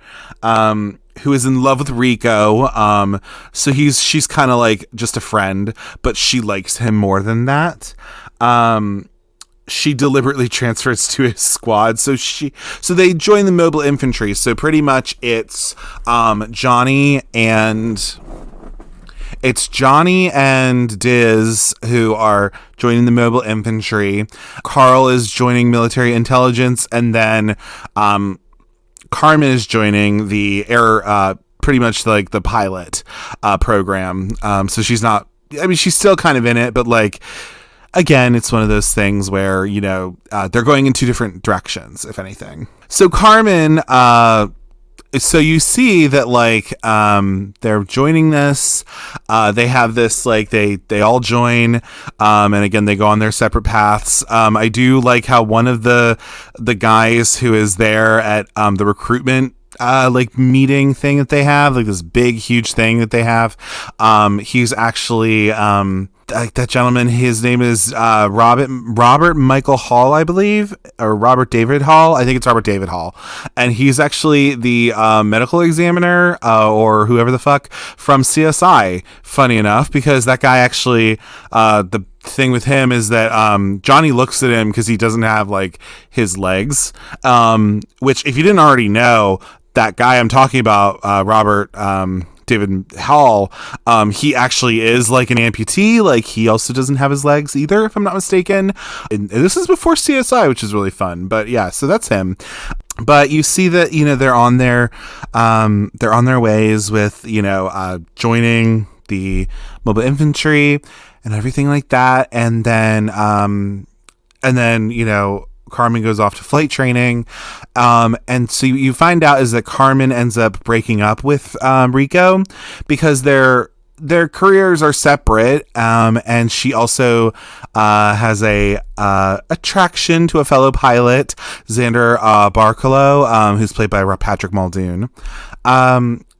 Speaker 1: who is in love with Rico. So she's kind of like just a friend, but she likes him more than that. She deliberately transfers to his squad. So they join the mobile infantry. So pretty much it's Johnny and Diz who are joining the mobile infantry. Carl is joining military intelligence, and then Carmen is joining the air, pretty much like the pilot program. So she's not, I mean, she's still kind of in it, but like, again, it's one of those things where, you know, they're going in two different directions, if anything. So Carmen, so you see that like they're joining this, they have this like they all join, and again they go on their separate paths. I do like how one of the guys who is there at the recruitment like meeting thing that they have, like this big huge thing that they have, he's actually that gentleman, his name is Robert Michael Hall, I believe, or Robert David Hall. I think it's Robert David Hall, and he's actually the medical examiner or whoever the fuck from CSI. Funny enough, because that guy actually, the thing with him is that Johnny looks at him because he doesn't have like his legs, which if you didn't already know, that guy I'm talking about, Robert David Hall, he actually is like an amputee. Like he also doesn't have his legs either, if I'm not mistaken. And this is before CSI, which is really fun. But yeah, so that's him. But you see that, you know, they're on their ways with, you know, joining the mobile infantry and everything like that. And then, you know, Carmen goes off to flight training. And so you find out is that Carmen ends up breaking up with Rico because their careers are separate. And she also has a attraction to a fellow pilot, Xander Barkalow, who's played by Patrick Muldoon.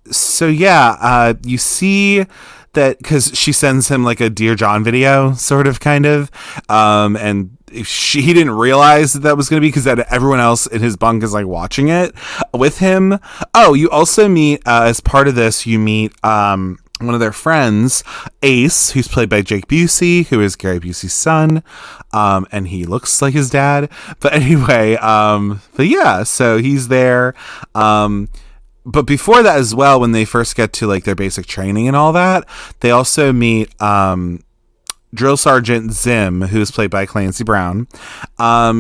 Speaker 1: So yeah, you see that because she sends him like a Dear John video, sort of, kind of, and he didn't realize that was going to be, because that everyone else in his bunk is like watching it with him. Oh, you also meet as part of this, you meet one of their friends, Ace, who's played by Jake Busey, who is Gary Busey's son, and he looks like his dad. But anyway, but yeah, so he's there. But before that as well, when they first get to like their basic training and all that, they also meet Drill Sergeant Zim, who's played by Clancy Brown.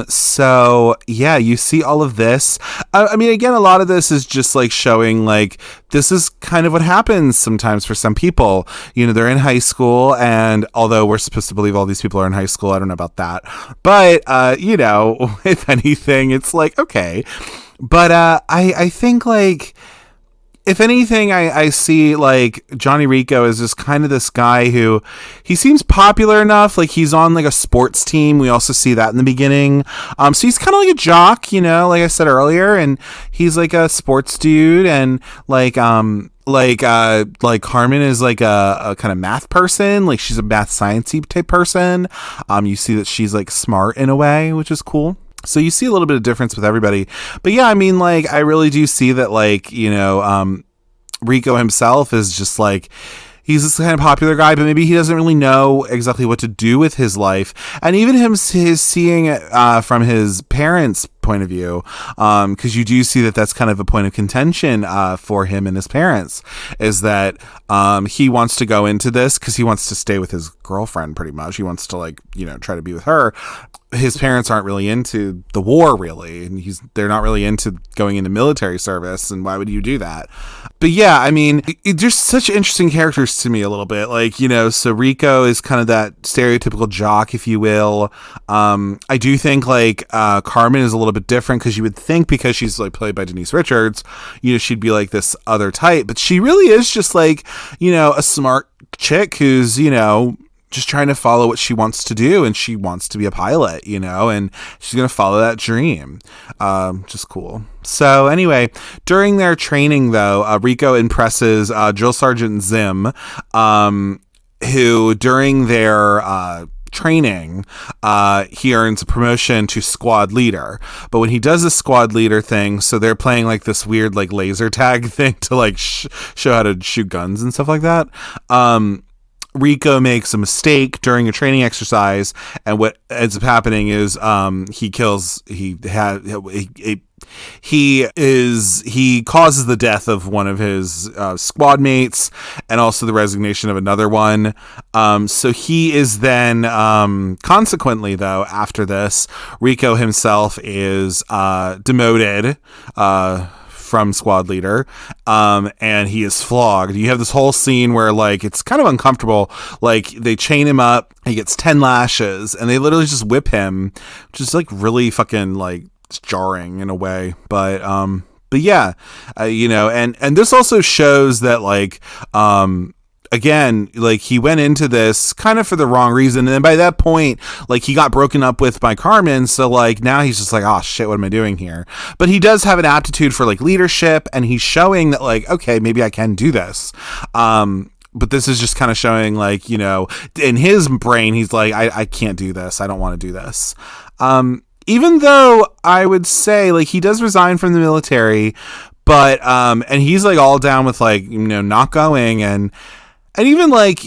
Speaker 1: So yeah, you see all of this. I mean, again, a lot of this is just like showing like this is kind of what happens sometimes for some people. You know, they're in high school, and although we're supposed to believe all these people are in high school, I don't know about that. But you know, if anything, it's like okay. But I think like, if anything, I see like Johnny Rico is just kind of this guy who he seems popular enough. Like he's on like a sports team. We also see that in the beginning. So he's kind of like a jock, you know, like I said earlier, and he's like a sports dude, and like Carmen is like a kind of math person. Like she's a math sciencey type person. You see that she's like smart in a way, which is cool. So you see a little bit of difference with everybody. But yeah, I mean, like, I really do see that, like, Rico himself is just like, he's this kind of popular guy, but maybe he doesn't really know exactly what to do with his life. And even his seeing it from his parents' point of view, because you do see that that's kind of a point of contention for him and his parents, is that he wants to go into this because he wants to stay with his girlfriend pretty much. He wants to, like, try to be with her. His parents aren't really into the war, really, and they're not really into going into military service, and why would you do that? But yeah, I mean, there's such interesting characters to me a little bit, like, so Rico is kind of that stereotypical jock, if you will. I do think, like, Carmen is a little bit different, because you would think, because she's, like, played by Denise Richards, she'd be like this other type, but she really is just, like, a smart chick who's, just trying to follow what she wants to do, and she wants to be a pilot, and she's going to follow that dream. Just cool. So anyway, during their training, though, Rico impresses Drill Sergeant Zim, who during their training, he earns a promotion to squad leader. But when he does the squad leader thing, so they're playing like this weird like laser tag thing to like show how to shoot guns and stuff like that. Rico makes a mistake during a training exercise, and what ends up happening is he causes the death of one of his squad mates, and also the resignation of another one. So he is then consequently, though, after this, Rico himself is demoted from squad leader, and he is flogged. You have this whole scene where, like, it's kind of uncomfortable. Like, they chain him up, he gets 10 lashes, and they literally just whip him, which is like really fucking like jarring in a way. But yeah, and this also shows that, like, again, like, he went into this kind of for the wrong reason, and then by that point, like, he got broken up with by Carmen, so, like, now he's just like, oh shit, what am I doing here? But he does have an aptitude for, like, leadership, and he's showing that, like, okay, maybe I can do this. But this is just kind of showing, like, in his brain, he's like, I can't do this, I don't want to do this. Even though I would say, like, he does resign from the military, but and he's like all down with, like, not going, and even, like,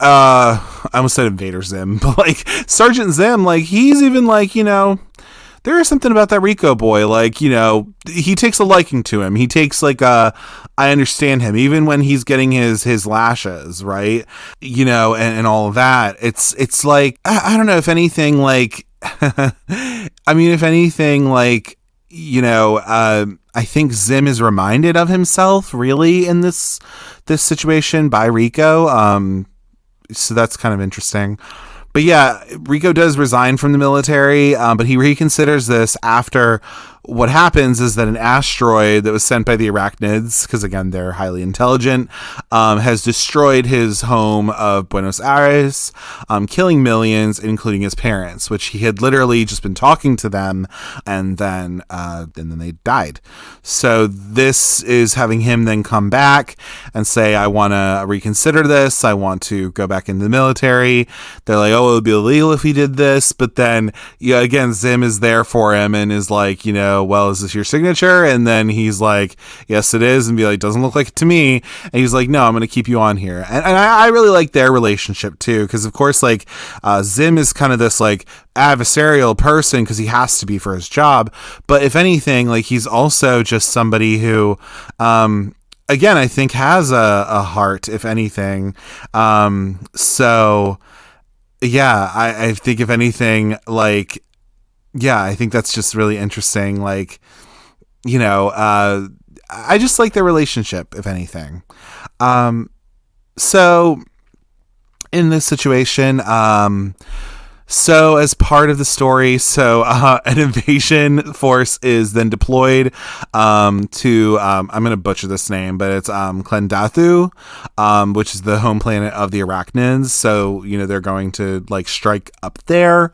Speaker 1: I almost said Invader Zim, but, like, Sergeant Zim, like, he's even, like, there is something about that Rico boy, like, he takes a liking to him. He takes, like, I understand him, even when he's getting his lashes, right? And all of that. It's like, I don't know, if anything, like, I mean, if anything, like, I think Zim is reminded of himself, really, in this situation by Rico. So that's kind of interesting. But yeah, Rico does resign from the military, but he reconsiders this after what happens is that an asteroid that was sent by the Arachnids, because again, they're highly intelligent, has destroyed his home of Buenos Aires, killing millions, including his parents, which he had literally just been talking to them, and then they died. So this is having him then come back and say, I want to reconsider this. I want to go back into the military. They're like, oh, it would be illegal if he did this. But then, yeah, again, Zim is there for him and is like, well, is this your signature? And then he's like, yes, it is. And be like, doesn't look like it to me. And he's like, no, I'm going to keep you on here. And I really like their relationship too. Cause of course, like, Zim is kind of this like adversarial person cause he has to be for his job. But if anything, like, he's also just somebody who, again, I think has a heart, if anything. So yeah, I think if anything, like, yeah, I think that's just really interesting. Like, I just like their relationship, if anything. So in this situation, so as part of the story, an invasion force is then deployed to, I'm going to butcher this name, but it's Klendathu, which is the home planet of the Arachnids. So, they're going to like strike up there.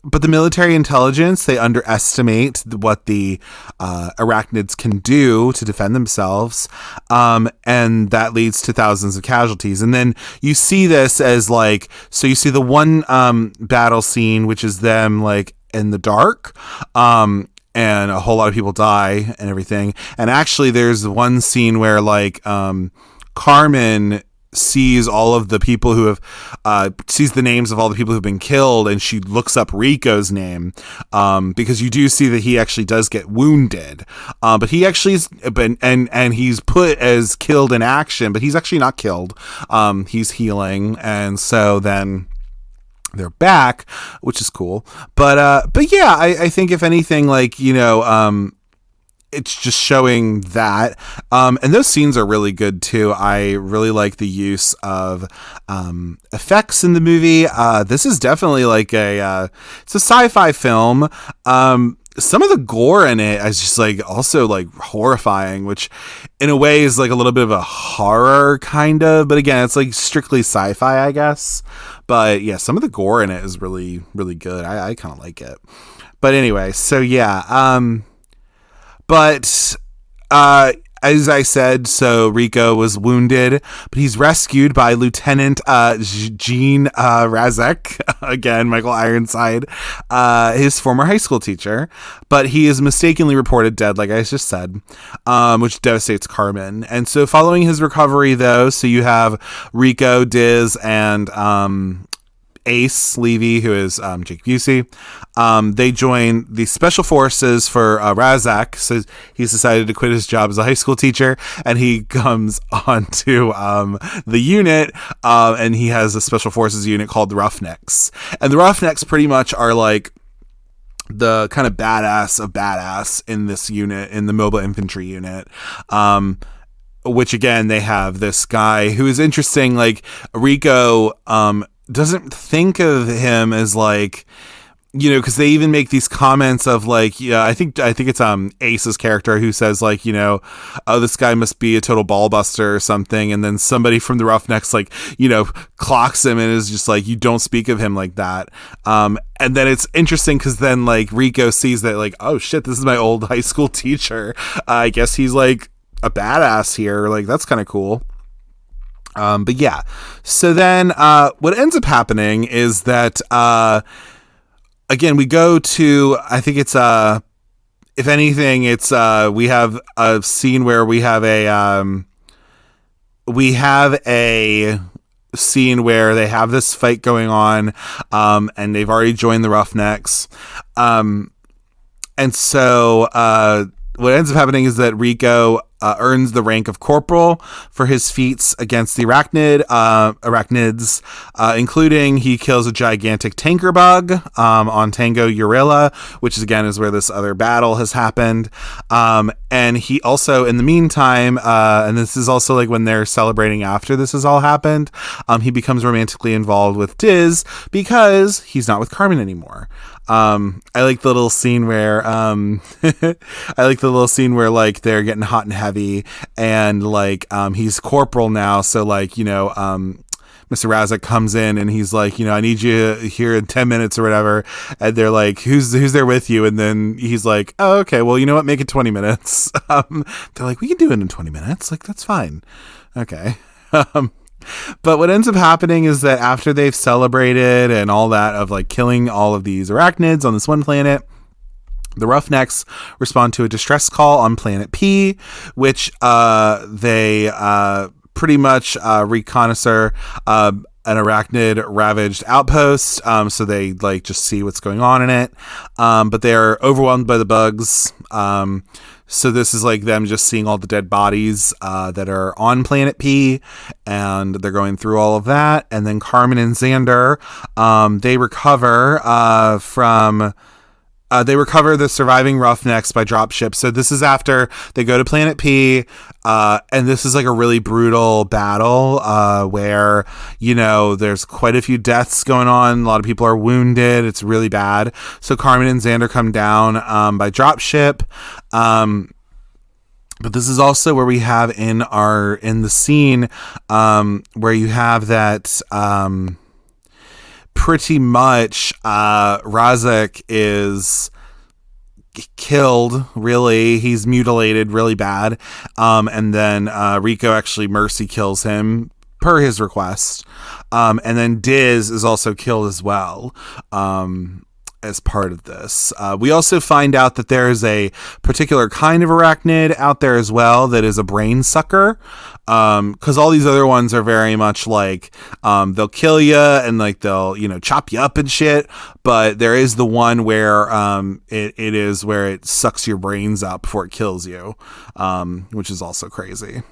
Speaker 1: But the military intelligence, they underestimate what the Arachnids can do to defend themselves. And that leads to thousands of casualties. And then you see this as like, so you see the one battle scene, which is them like in the dark. And a whole lot of people die and everything. And actually there's one scene where like Carmen sees all of the people who have sees the names of all the people who've been killed, and she looks up Rico's name because you do see that he actually does get wounded, but he actually is and he's put as killed in action, but he's actually not killed. He's healing, and so then they're back, which is cool. But yeah, I think if anything, like, you know, it's just showing that. And those scenes are really good too. I really like the use of effects in the movie. This is definitely like it's a sci-fi film. Some of the gore in it is just like also like horrifying, which in a way is like a little bit of a horror kind of, but again, it's like strictly sci-fi, I guess. But yeah, some of the gore in it is really, really good. I kind of like it. But anyway, so yeah. But as I said, so Rico was wounded, but he's rescued by Lieutenant Gene Razek, again, Michael Ironside, his former high school teacher. But he is mistakenly reported dead, like I just said, which devastates Carmen. And so following his recovery, though, so you have Rico, Diz, and Ace Levy, who is Jake Busey. They join the special forces for Razak. So he's decided to quit his job as a high school teacher, and he comes onto the unit, and he has a special forces unit called the Roughnecks. And the Roughnecks pretty much are like the kind of badass of badass in this unit, in the mobile infantry unit. Which again, they have this guy who is interesting. Like Rico doesn't think of him as like, you know, because they even make these comments of like, yeah, I think it's Ace's character who says like, you know, oh, this guy must be a total ball buster or something, and then somebody from the Roughnecks like, you know, clocks him and is just like, you don't speak of him like that. And then it's interesting because then like Rico sees that like, oh shit, this is my old high school teacher. I guess he's like a badass here. Like, that's kind of cool. But yeah, so then what ends up happening is that again, we go to, I think it's if anything, it's we have a scene where we have a scene where they have this fight going on, and they've already joined the Roughnecks, and so what ends up happening is that Rico earns the rank of corporal for his feats against the arachnids, including he kills a gigantic tanker bug on Tango Urilla, which is again is where this other battle has happened. And he also, in the meantime, and this is also like when they're celebrating after this has all happened, he becomes romantically involved with Diz because he's not with Carmen anymore. I like the little scene where like they're getting hot and heavy, and like he's corporal now, so like, you know, Mr. Razak comes in and he's like, you know, I need you here in 10 minutes or whatever, and they're like, who's there with you? And then he's like, oh, okay, well, you know what, make it 20 minutes. They're like, we can do it in 20 minutes, like, that's fine. Okay. But what ends up happening is that after they've celebrated and all that of like killing all of these arachnids on this one planet, the Roughnecks respond to a distress call on planet P, which they pretty much reconnoisseur an arachnid ravaged outpost. So they like just see what's going on in it. But they are overwhelmed by the bugs. So this is like them just seeing all the dead bodies that are on Planet P, and they're going through all of that. And then Carmen and Xander, they recover the surviving Roughnecks by dropship. So this is after they go to Planet P, and this is like a really brutal battle where, you know, there's quite a few deaths going on. A lot of people are wounded. It's really bad. So Carmen and Xander come down by dropship. But this is also where we have in the scene where you have that pretty much Razak is killed, really. He's mutilated really bad. And then Rico actually mercy kills him per his request. And then Diz is also killed as well. as part of this. We also find out that there is a particular kind of arachnid out there as well that is a brain sucker. Because all these other ones are very much like they'll kill you and like they'll chop you up and shit. But there is the one where it is where it sucks your brains out before it kills you, which is also crazy.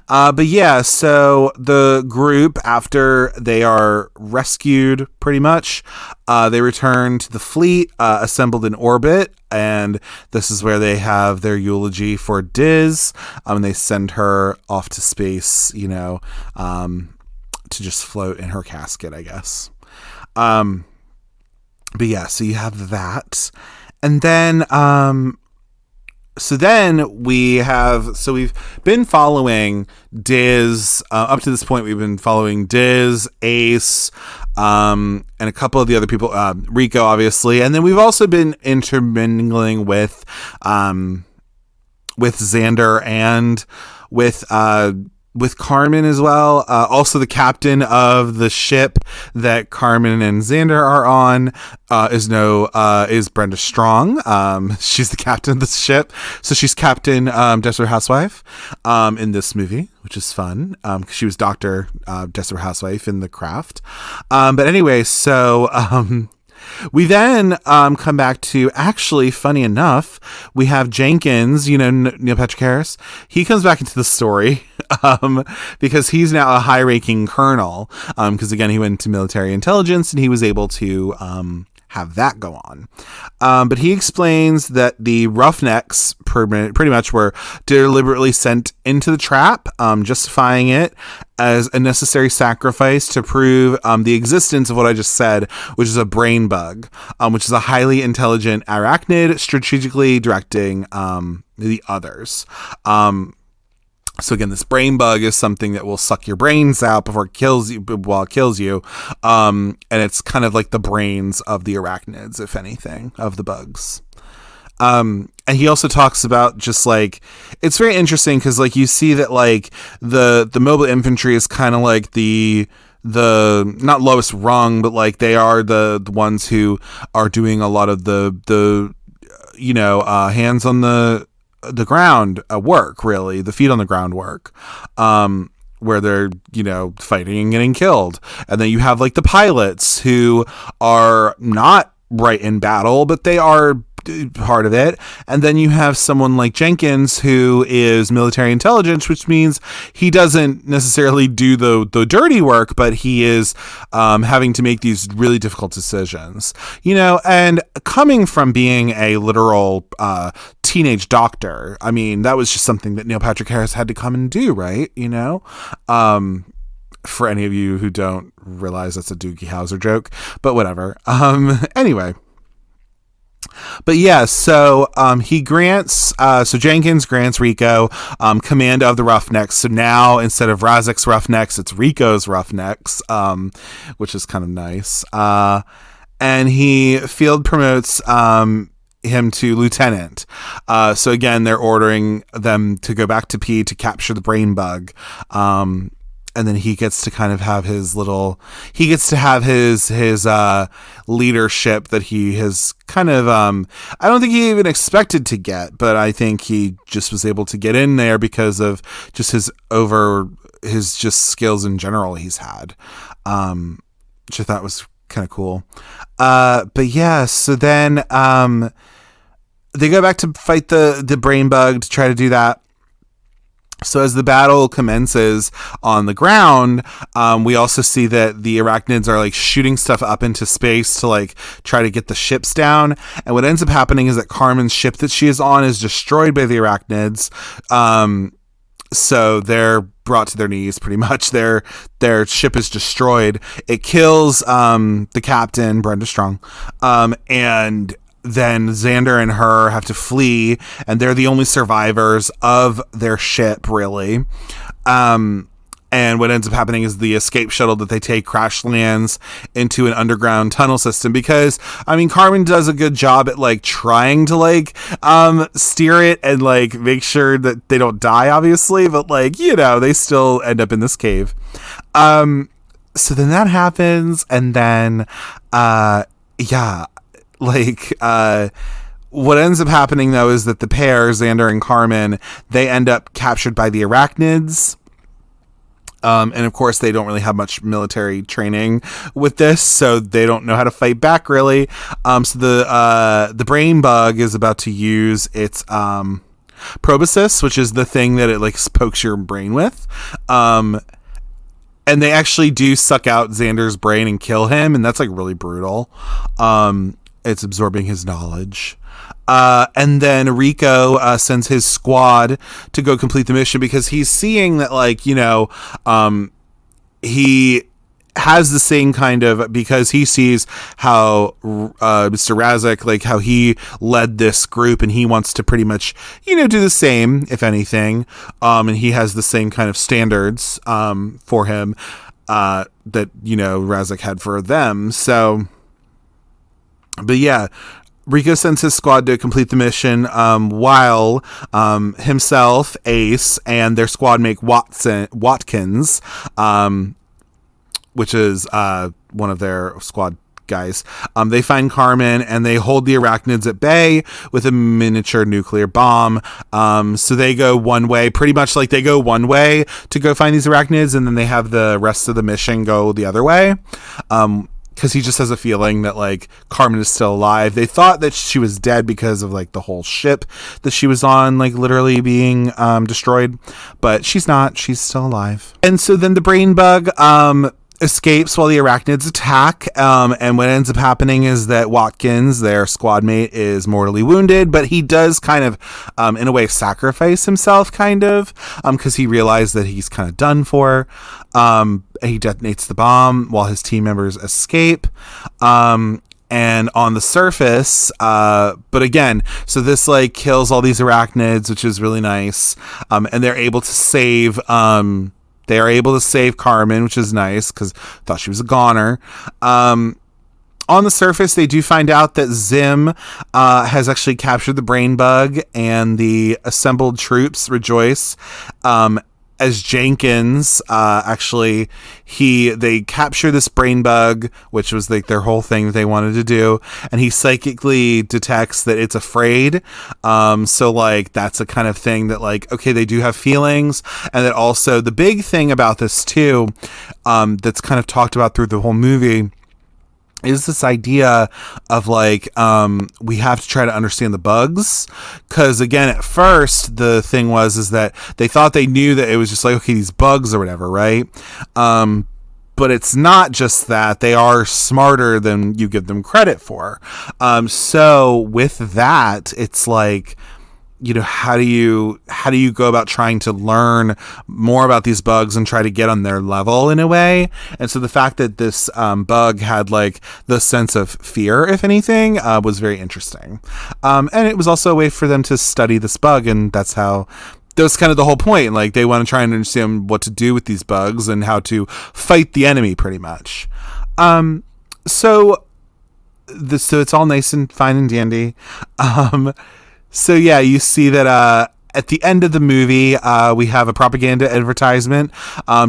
Speaker 1: But yeah, so the group, after they are rescued pretty much, they return to the fleet, assembled in orbit, and this is where they have their eulogy for Diz, and they send her off to space, to just float in her casket, I guess. But yeah, so you have that. And then, we've been following Diz, up to this point, we've been following Diz, Ace, and a couple of the other people, Rico, obviously. And then we've also been intermingling with Xander and with Carmen as well. Also the captain of the ship that Carmen and Xander are on, is Brenda Strong. She's the captain of the ship. So she's Captain, Desperate Housewife, in this movie, which is fun. 'Cause she was Dr. Desperate Housewife in The Craft. But anyway, so, we then come back to, actually, funny enough, we have Jenkins, Neil Patrick Harris. He comes back into the story because he's now a high-ranking colonel, because, again, he went into military intelligence and he was able to have that go on. But he explains that the Roughnecks pretty much were deliberately sent into the trap, justifying it as a necessary sacrifice to prove the existence of what I just said, which is a brain bug, which is a highly intelligent arachnid strategically directing the others. So again, this brain bug is something that will suck your brains out before it kills you, while it kills you. And it's kind of like the brains of the arachnids, if anything, of the bugs. And he also talks about just like, it's very interesting because like you see that like the mobile infantry is kind of like the not lowest rung, but like they are the ones who are doing a lot of the hands on the ground work, really, the feet on the ground work, where they're, fighting and getting killed. And then you have like the pilots who are not right in battle, but they are part of it. And then you have someone like Jenkins who is military intelligence, which means he doesn't necessarily do the dirty work, but he is having to make these really difficult decisions, and coming from being a literal teenage doctor, I mean, that was just something that Neil Patrick Harris had to come and do, right? For any of you who don't realize that's a Doogie Howser joke, but whatever. Anyway. But yeah, so he grants, so Jenkins grants Rico command of the Roughnecks. So now instead of Razek's Roughnecks, it's Rico's Roughnecks, which is kind of nice. And he field promotes him to lieutenant. So again, they're ordering them to go back to P to capture the brain bug. And then he gets to kind of have his leadership that he has kind of, I don't think he even expected to get, but I think he just was able to get in there because of just his skills in general he's had, which I thought was kind of cool. But yeah, so then, they go back to fight the brain bug to try to do that. So as the battle commences on the ground, we also see that the arachnids are like shooting stuff up into space to like try to get the ships down. And what ends up happening is that Carmen's ship that she is on is destroyed by the arachnids. So they're brought to their knees pretty much. Their ship is destroyed. It kills the captain, Brenda Strong, and then Xander and her have to flee, and they're the only survivors of their ship, really. And what ends up happening is the escape shuttle that they take crash lands into an underground tunnel system because, I mean, Carmen does a good job at, like, trying to, like, steer it and, like, make sure that they don't die, obviously, but, like, they still end up in this cave. So then that happens, and then, like, what ends up happening, though, is that the pair, Xander and Carmen, they end up captured by the arachnids. And of course, they don't really have much military training with this, so they don't know how to fight back, really. So the brain bug is about to use its proboscis, which is the thing that it like pokes your brain with. And they actually do suck out Xander's brain and kill him, and that's like really brutal. It's absorbing his knowledge. And then Rico sends his squad to go complete the mission because he's seeing that, like, you know, he has the same kind of, because he sees how Mr. Razak, like how he led this group, and he wants to pretty much, you know, do the same, if anything. And he has the same kind of standards for him that, you know, Razak had for them. So, but yeah, Rico sends his squad to complete the mission, while himself, Ace, and their squad mate Watkins, which is one of their squad guys, they find Carmen and they hold the arachnids at bay with a miniature nuclear bomb. So they go one way, pretty much like they go one way to go find these arachnids, and then they have the rest of the mission go the other way. Because he just has a feeling that, like, Carmen is still alive. They thought that she was dead because of, like, the whole ship that she was on, like, literally being destroyed. But she's not. She's still alive. And so then the brain bug escapes while the arachnids attack. And what ends up happening is that Watkins, their squad mate, is mortally wounded. But he does kind of, in a way, sacrifice himself, kind of. Because he realized that he's kind of done for. He detonates the bomb while his team members escape. And on the surface, but again, so this like kills all these arachnids, which is really nice. And they're able to save, Carmen, which is nice because I thought she was a goner. On the surface, they do find out that Zim has actually captured the brain bug, and the assembled troops rejoice. As Jenkins, they capture this brain bug, which was like their whole thing that they wanted to do, and he psychically detects that it's afraid. So like that's a kind of thing that, like, okay, they do have feelings, and that also the big thing about this too, that's kind of talked about through the whole movie, is this idea of like, we have to try to understand the bugs. Cause again, at first the thing is that they thought they knew that it was just like, okay, these bugs or whatever. Right. But it's not just that. They are smarter than you give them credit for. So with that, it's like, you know, how do you go about trying to learn more about these bugs and try to get on their level in a way? And so the fact that this bug had like the sense of fear, if anything, was very interesting. And it was also a way for them to study this bug, and that's kind of the whole point. Like they want to try and understand what to do with these bugs and how to fight the enemy, pretty much. So it's all nice and fine and dandy. So yeah, you see that at the end of the movie, we have a propaganda advertisement,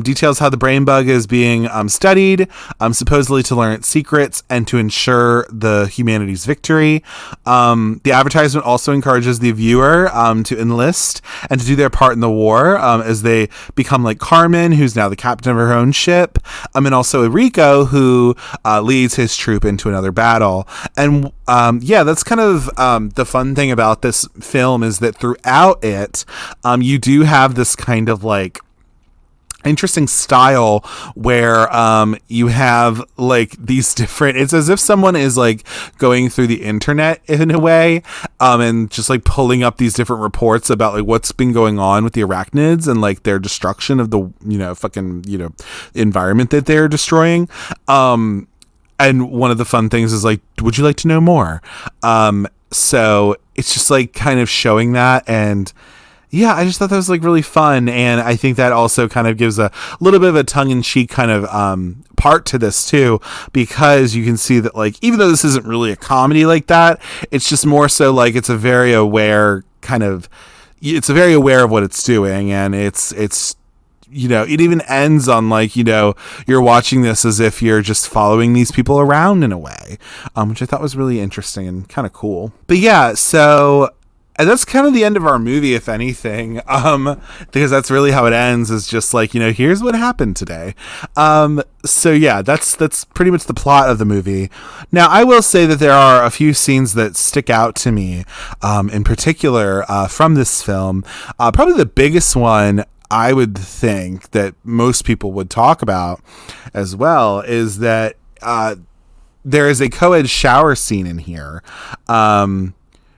Speaker 1: details how the brain bug is being studied, supposedly to learn its secrets and to ensure the humanity's victory. The advertisement also encourages the viewer to enlist and to do their part in the war, as they become like Carmen, who's now the captain of her own ship, and also Rico, who leads his troop into another battle. And yeah, that's kind of the fun thing about this film, is that throughout it, you do have this kind of like interesting style where you have like these different, it's as if someone is like going through the internet in a way, and just like pulling up these different reports about like what's been going on with the arachnids and like their destruction of the, you know, fucking, you know, environment that they're destroying. And one of the fun things is like, would you like to know more? So it's just like kind of showing that. And yeah, I just thought that was like really fun. And I think that also kind of gives a little bit of a tongue-in-cheek kind of part to this too, because you can see that like, even though this isn't really a comedy like that, it's just more so like it's very aware of what it's doing. And it's it even ends on like, you're watching this as if you're just following these people around in a way, which I thought was really interesting and kind of cool. But yeah, so and that's kind of the end of our movie, if anything, because that's really how it ends, is just like, here's what happened today. So yeah, that's pretty much the plot of the movie. Now, I will say that there are a few scenes that stick out to me, in particular, from this film. Probably the biggest one I would think that most people would talk about as well is that there is a co-ed shower scene in here,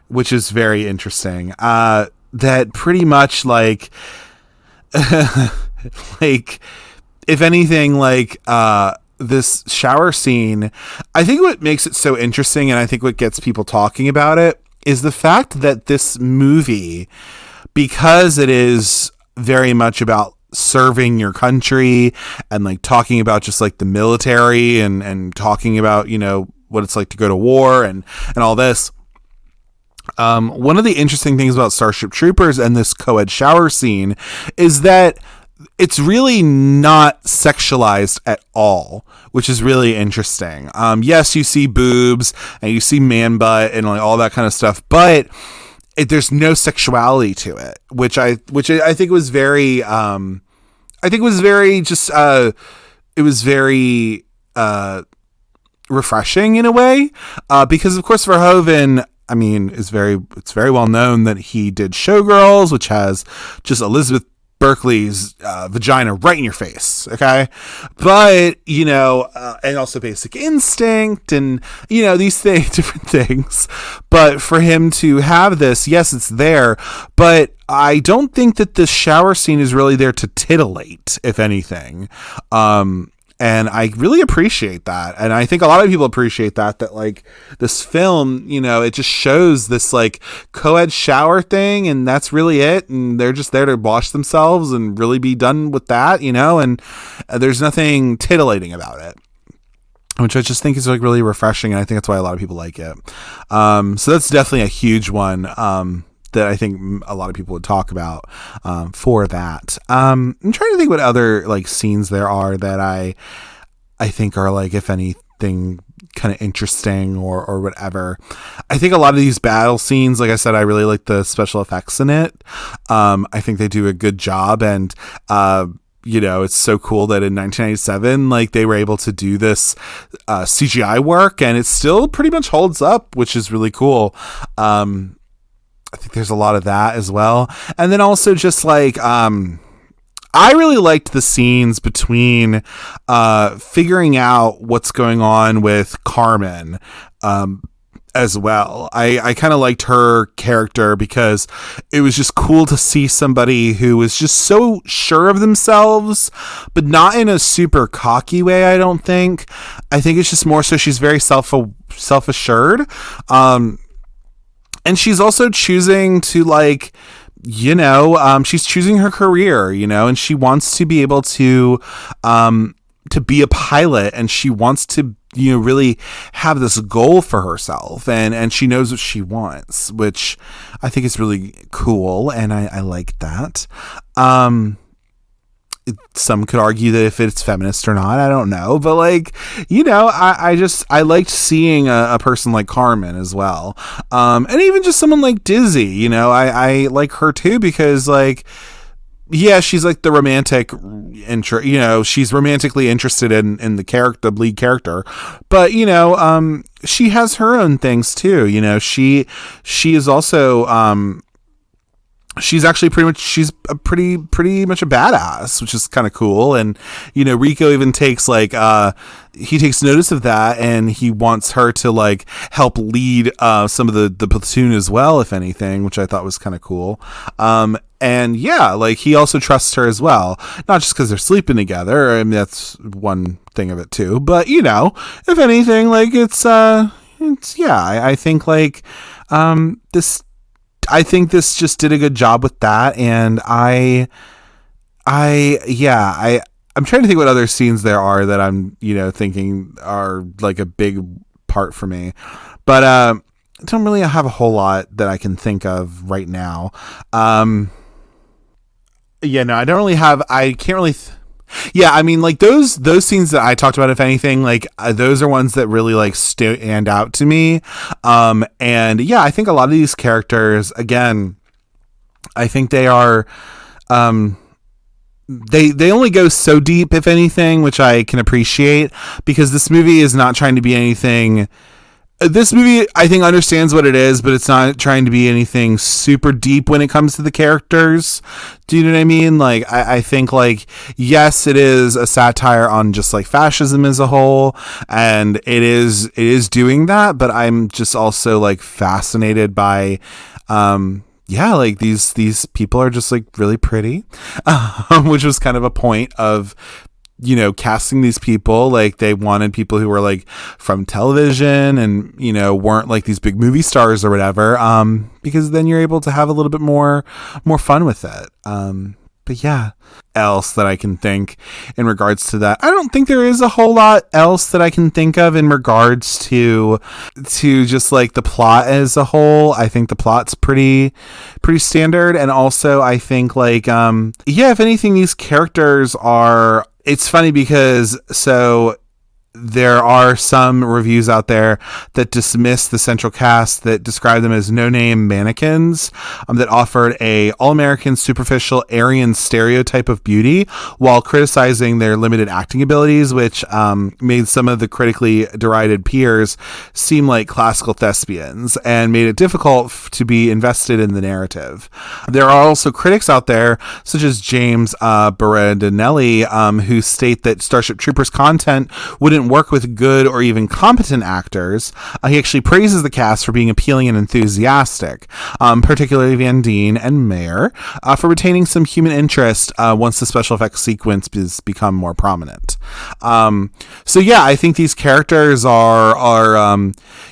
Speaker 1: which is very interesting. That pretty much like, like, if anything, like, this shower scene, I think what makes it so interesting, and I think what gets people talking about it, is the fact that this movie, because it is very much about serving your country and like talking about just like the military and talking about, what it's like to go to war and all this. One of the interesting things about Starship Troopers and this co-ed shower scene is that it's really not sexualized at all, which is really interesting. Yes, you see boobs and you see man butt and like all that kind of stuff, but there's no sexuality to it, which I think was very, refreshing in a way, because of course Verhoeven, I mean, it's very well known that he did Showgirls, which has just Elizabeth Berkley's vagina right in your face, okay? But, and also Basic Instinct and, these different things. But for him to have this, yes, it's there, but I don't think that the shower scene is really there to titillate, if anything. And I really appreciate that. And I think a lot of people appreciate that like this film, it just shows this like co-ed shower thing, and that's really it. And they're just there to wash themselves and really be done with that, and there's nothing titillating about it, which I just think is like really refreshing. And I think that's why a lot of people like it. So that's definitely a huge one. That I think a lot of people would talk about for that. I'm trying to think what other like scenes there are that I think are like, if anything, kind of interesting or whatever. I think a lot of these battle scenes, like I said, I really like the special effects in it. I think they do a good job, and it's so cool that in 1997, like they were able to do this CGI work, and it still pretty much holds up, which is really cool. I think there's a lot of that as well. And then also just like, I really liked the scenes between figuring out what's going on with Carmen as well. I kind of liked her character because it was just cool to see somebody who was just so sure of themselves, but not in a super cocky way, I don't think. I think it's just more so she's very self-assured. And she's also choosing to like, she's choosing her career, and she wants to be able to be a pilot, and she wants to, really have this goal for herself, and she knows what she wants, which I think is really cool. And I like that. Some could argue that if it's feminist or not, I don't know, but like, I liked seeing a person like Carmen as well. And even just someone like Dizzy, I like her too, because like, yeah, she's like the romantic she's romantically interested in the lead character, but she has her own things too. She is also, she's actually pretty much a badass, which is kind of cool. And, Rico even takes like, he takes notice of that, and he wants her to like help lead, some of the platoon as well, if anything, which I thought was kind of cool. And yeah, like he also trusts her as well, not just because they're sleeping together. I mean, that's one thing of it too, but if anything, like it's yeah, I think like, I think this just did a good job with that. And I'm trying to think what other scenes there are that I'm, thinking are like a big part for me, but, I don't really have a whole lot that I can think of right now. Yeah, no, I don't really have, I can't really, yeah, I mean, like those scenes that I talked about, if anything, like those are ones that really like stand out to me. And yeah, I think a lot of these characters, again, I think they are, they only go so deep, if anything, which I can appreciate, because this movie is not trying to be anything. This movie, I think, understands what it is, but it's not trying to be anything super deep when it comes to the characters. Do you know what I mean? Like, I think, like, yes, it is a satire on just like fascism as a whole, and it is doing that. But I'm just also like fascinated by, yeah, like these people are just like really pretty, which was kind of a point of, you know, casting these people. Like they wanted people who were like from television and, you know, weren't like these big movie stars or whatever, because then you're able to have a little bit more fun with it. But yeah, else that I can think in regards to that, I don't think there is a whole lot else that I can think of in regards to just like the plot as a whole. I think the plot's pretty standard. And also I think like, yeah, if anything, these characters are, it's funny because so there are some reviews out there that dismiss the central cast, that describe them as no-name mannequins, that offered a all-American, superficial, Aryan stereotype of beauty, while criticizing their limited acting abilities, which made some of the critically derided peers seem like classical thespians and made it difficult to be invested in the narrative. There are also critics out there, such as James Berardinelli, who state that Starship Troopers content wouldn't work with good or even competent actors. He actually praises the cast for being appealing and enthusiastic, particularly Van Dien and Meyer, for retaining some human interest once the special effects sequence has become more prominent. So yeah, I think these characters are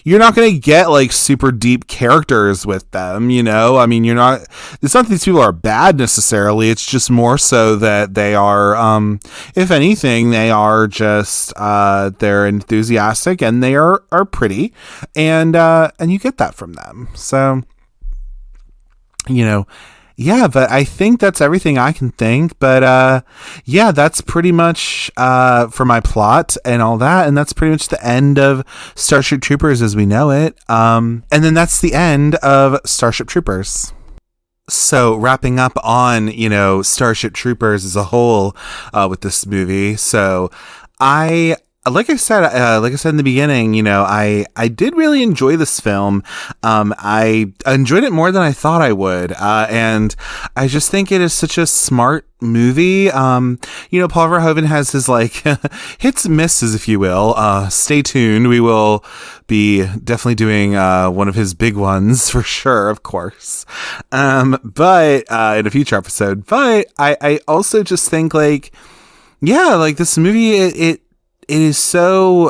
Speaker 1: you're not going to get like super deep characters with them, you know? I mean, it's not that these people are bad necessarily, it's just more so that they are, if anything, they are just, they're enthusiastic and they are pretty, and you get that from them. So, you know, yeah, but I think that's everything I can think. But yeah, that's pretty much for my plot and all that, and that's pretty much the end of Starship Troopers as we know it. And then that's the end of Starship Troopers. So wrapping up on, you know, Starship Troopers as a whole with this movie. So like I said in the beginning, you know, I did really enjoy this film. I enjoyed it more than I thought I would. And I just think it is such a smart movie. You know, Paul Verhoeven has his like hits and misses, if you will. Stay tuned. We will be definitely doing one of his big ones for sure, of course. But in a future episode. But I also just think like, yeah, like this movie, it is so,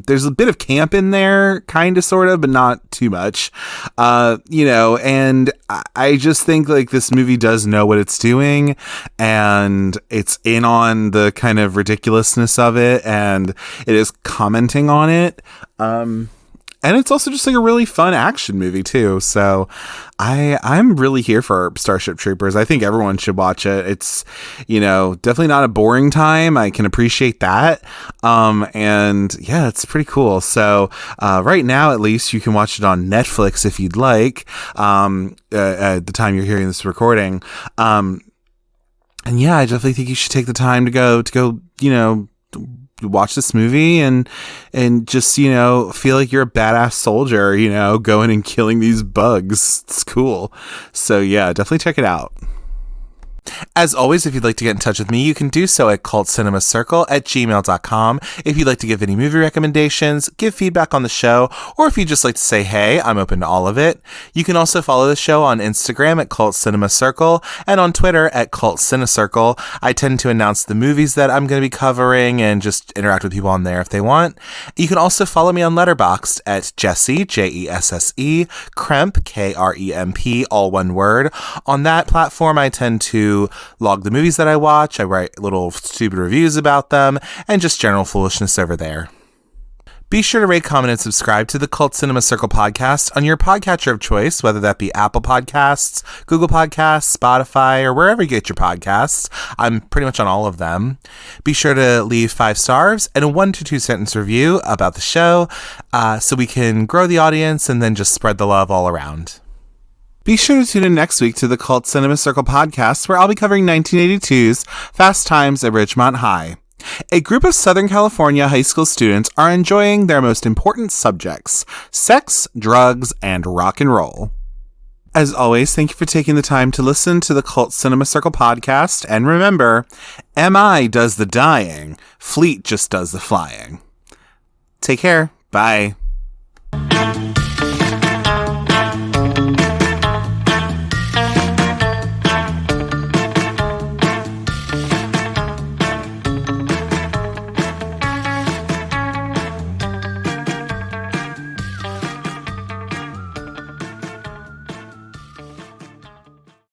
Speaker 1: there's a bit of camp in there, kind of, sort of, but not too much, you know, and I just think like this movie does know what it's doing, and it's in on the kind of ridiculousness of it, and it is commenting on it, and it's also just like a really fun action movie too. So I'm really here for Starship Troopers. I think everyone should watch it. It's, you know, definitely not a boring time. I can appreciate that. And yeah, it's pretty cool. So right now, at least, you can watch it on Netflix if you'd like, at the time you're hearing this recording. And yeah, I definitely think you should take the time to go, you know, watch this movie and just, you know, feel like you're a badass soldier, you know, going and killing these bugs. It's cool. So yeah, definitely check it out. As always, if you'd like to get in touch with me, you can do so at cultcinemacircle@gmail.com. If you'd like to give any movie recommendations, give feedback on the show, or if you'd just like to say hey, I'm open to all of it. You can also follow the show on Instagram at cultcinemacircle and on Twitter at cultcinecircle. I tend to announce the movies that I'm going to be covering and just interact with people on there if they want. You can also follow me on Letterboxd at Jesse, Jesse, Kremp, Kremp, all one word. On that platform, I tend to log the movies that I watch. I write little stupid reviews about them and just general foolishness over there. Be sure to rate, comment, and subscribe to the Cult Cinema Circle podcast on your podcatcher of choice, whether that be Apple Podcasts, Google Podcasts, Spotify, or wherever you get your podcasts. I'm pretty much on all of them. Be sure to leave 5 stars and a 1 to 2 sentence review about the show so we can grow the audience and then just spread the love all around. Be sure to tune in next week to the Cult Cinema Circle podcast, where I'll be covering 1982's Fast Times at Ridgemont High. A group of Southern California high school students are enjoying their most important subjects: sex, drugs, and rock and roll. As always, thank you for taking the time to listen to the Cult Cinema Circle podcast, and remember, MI does the dying, Fleet just does the flying. Take care. Bye.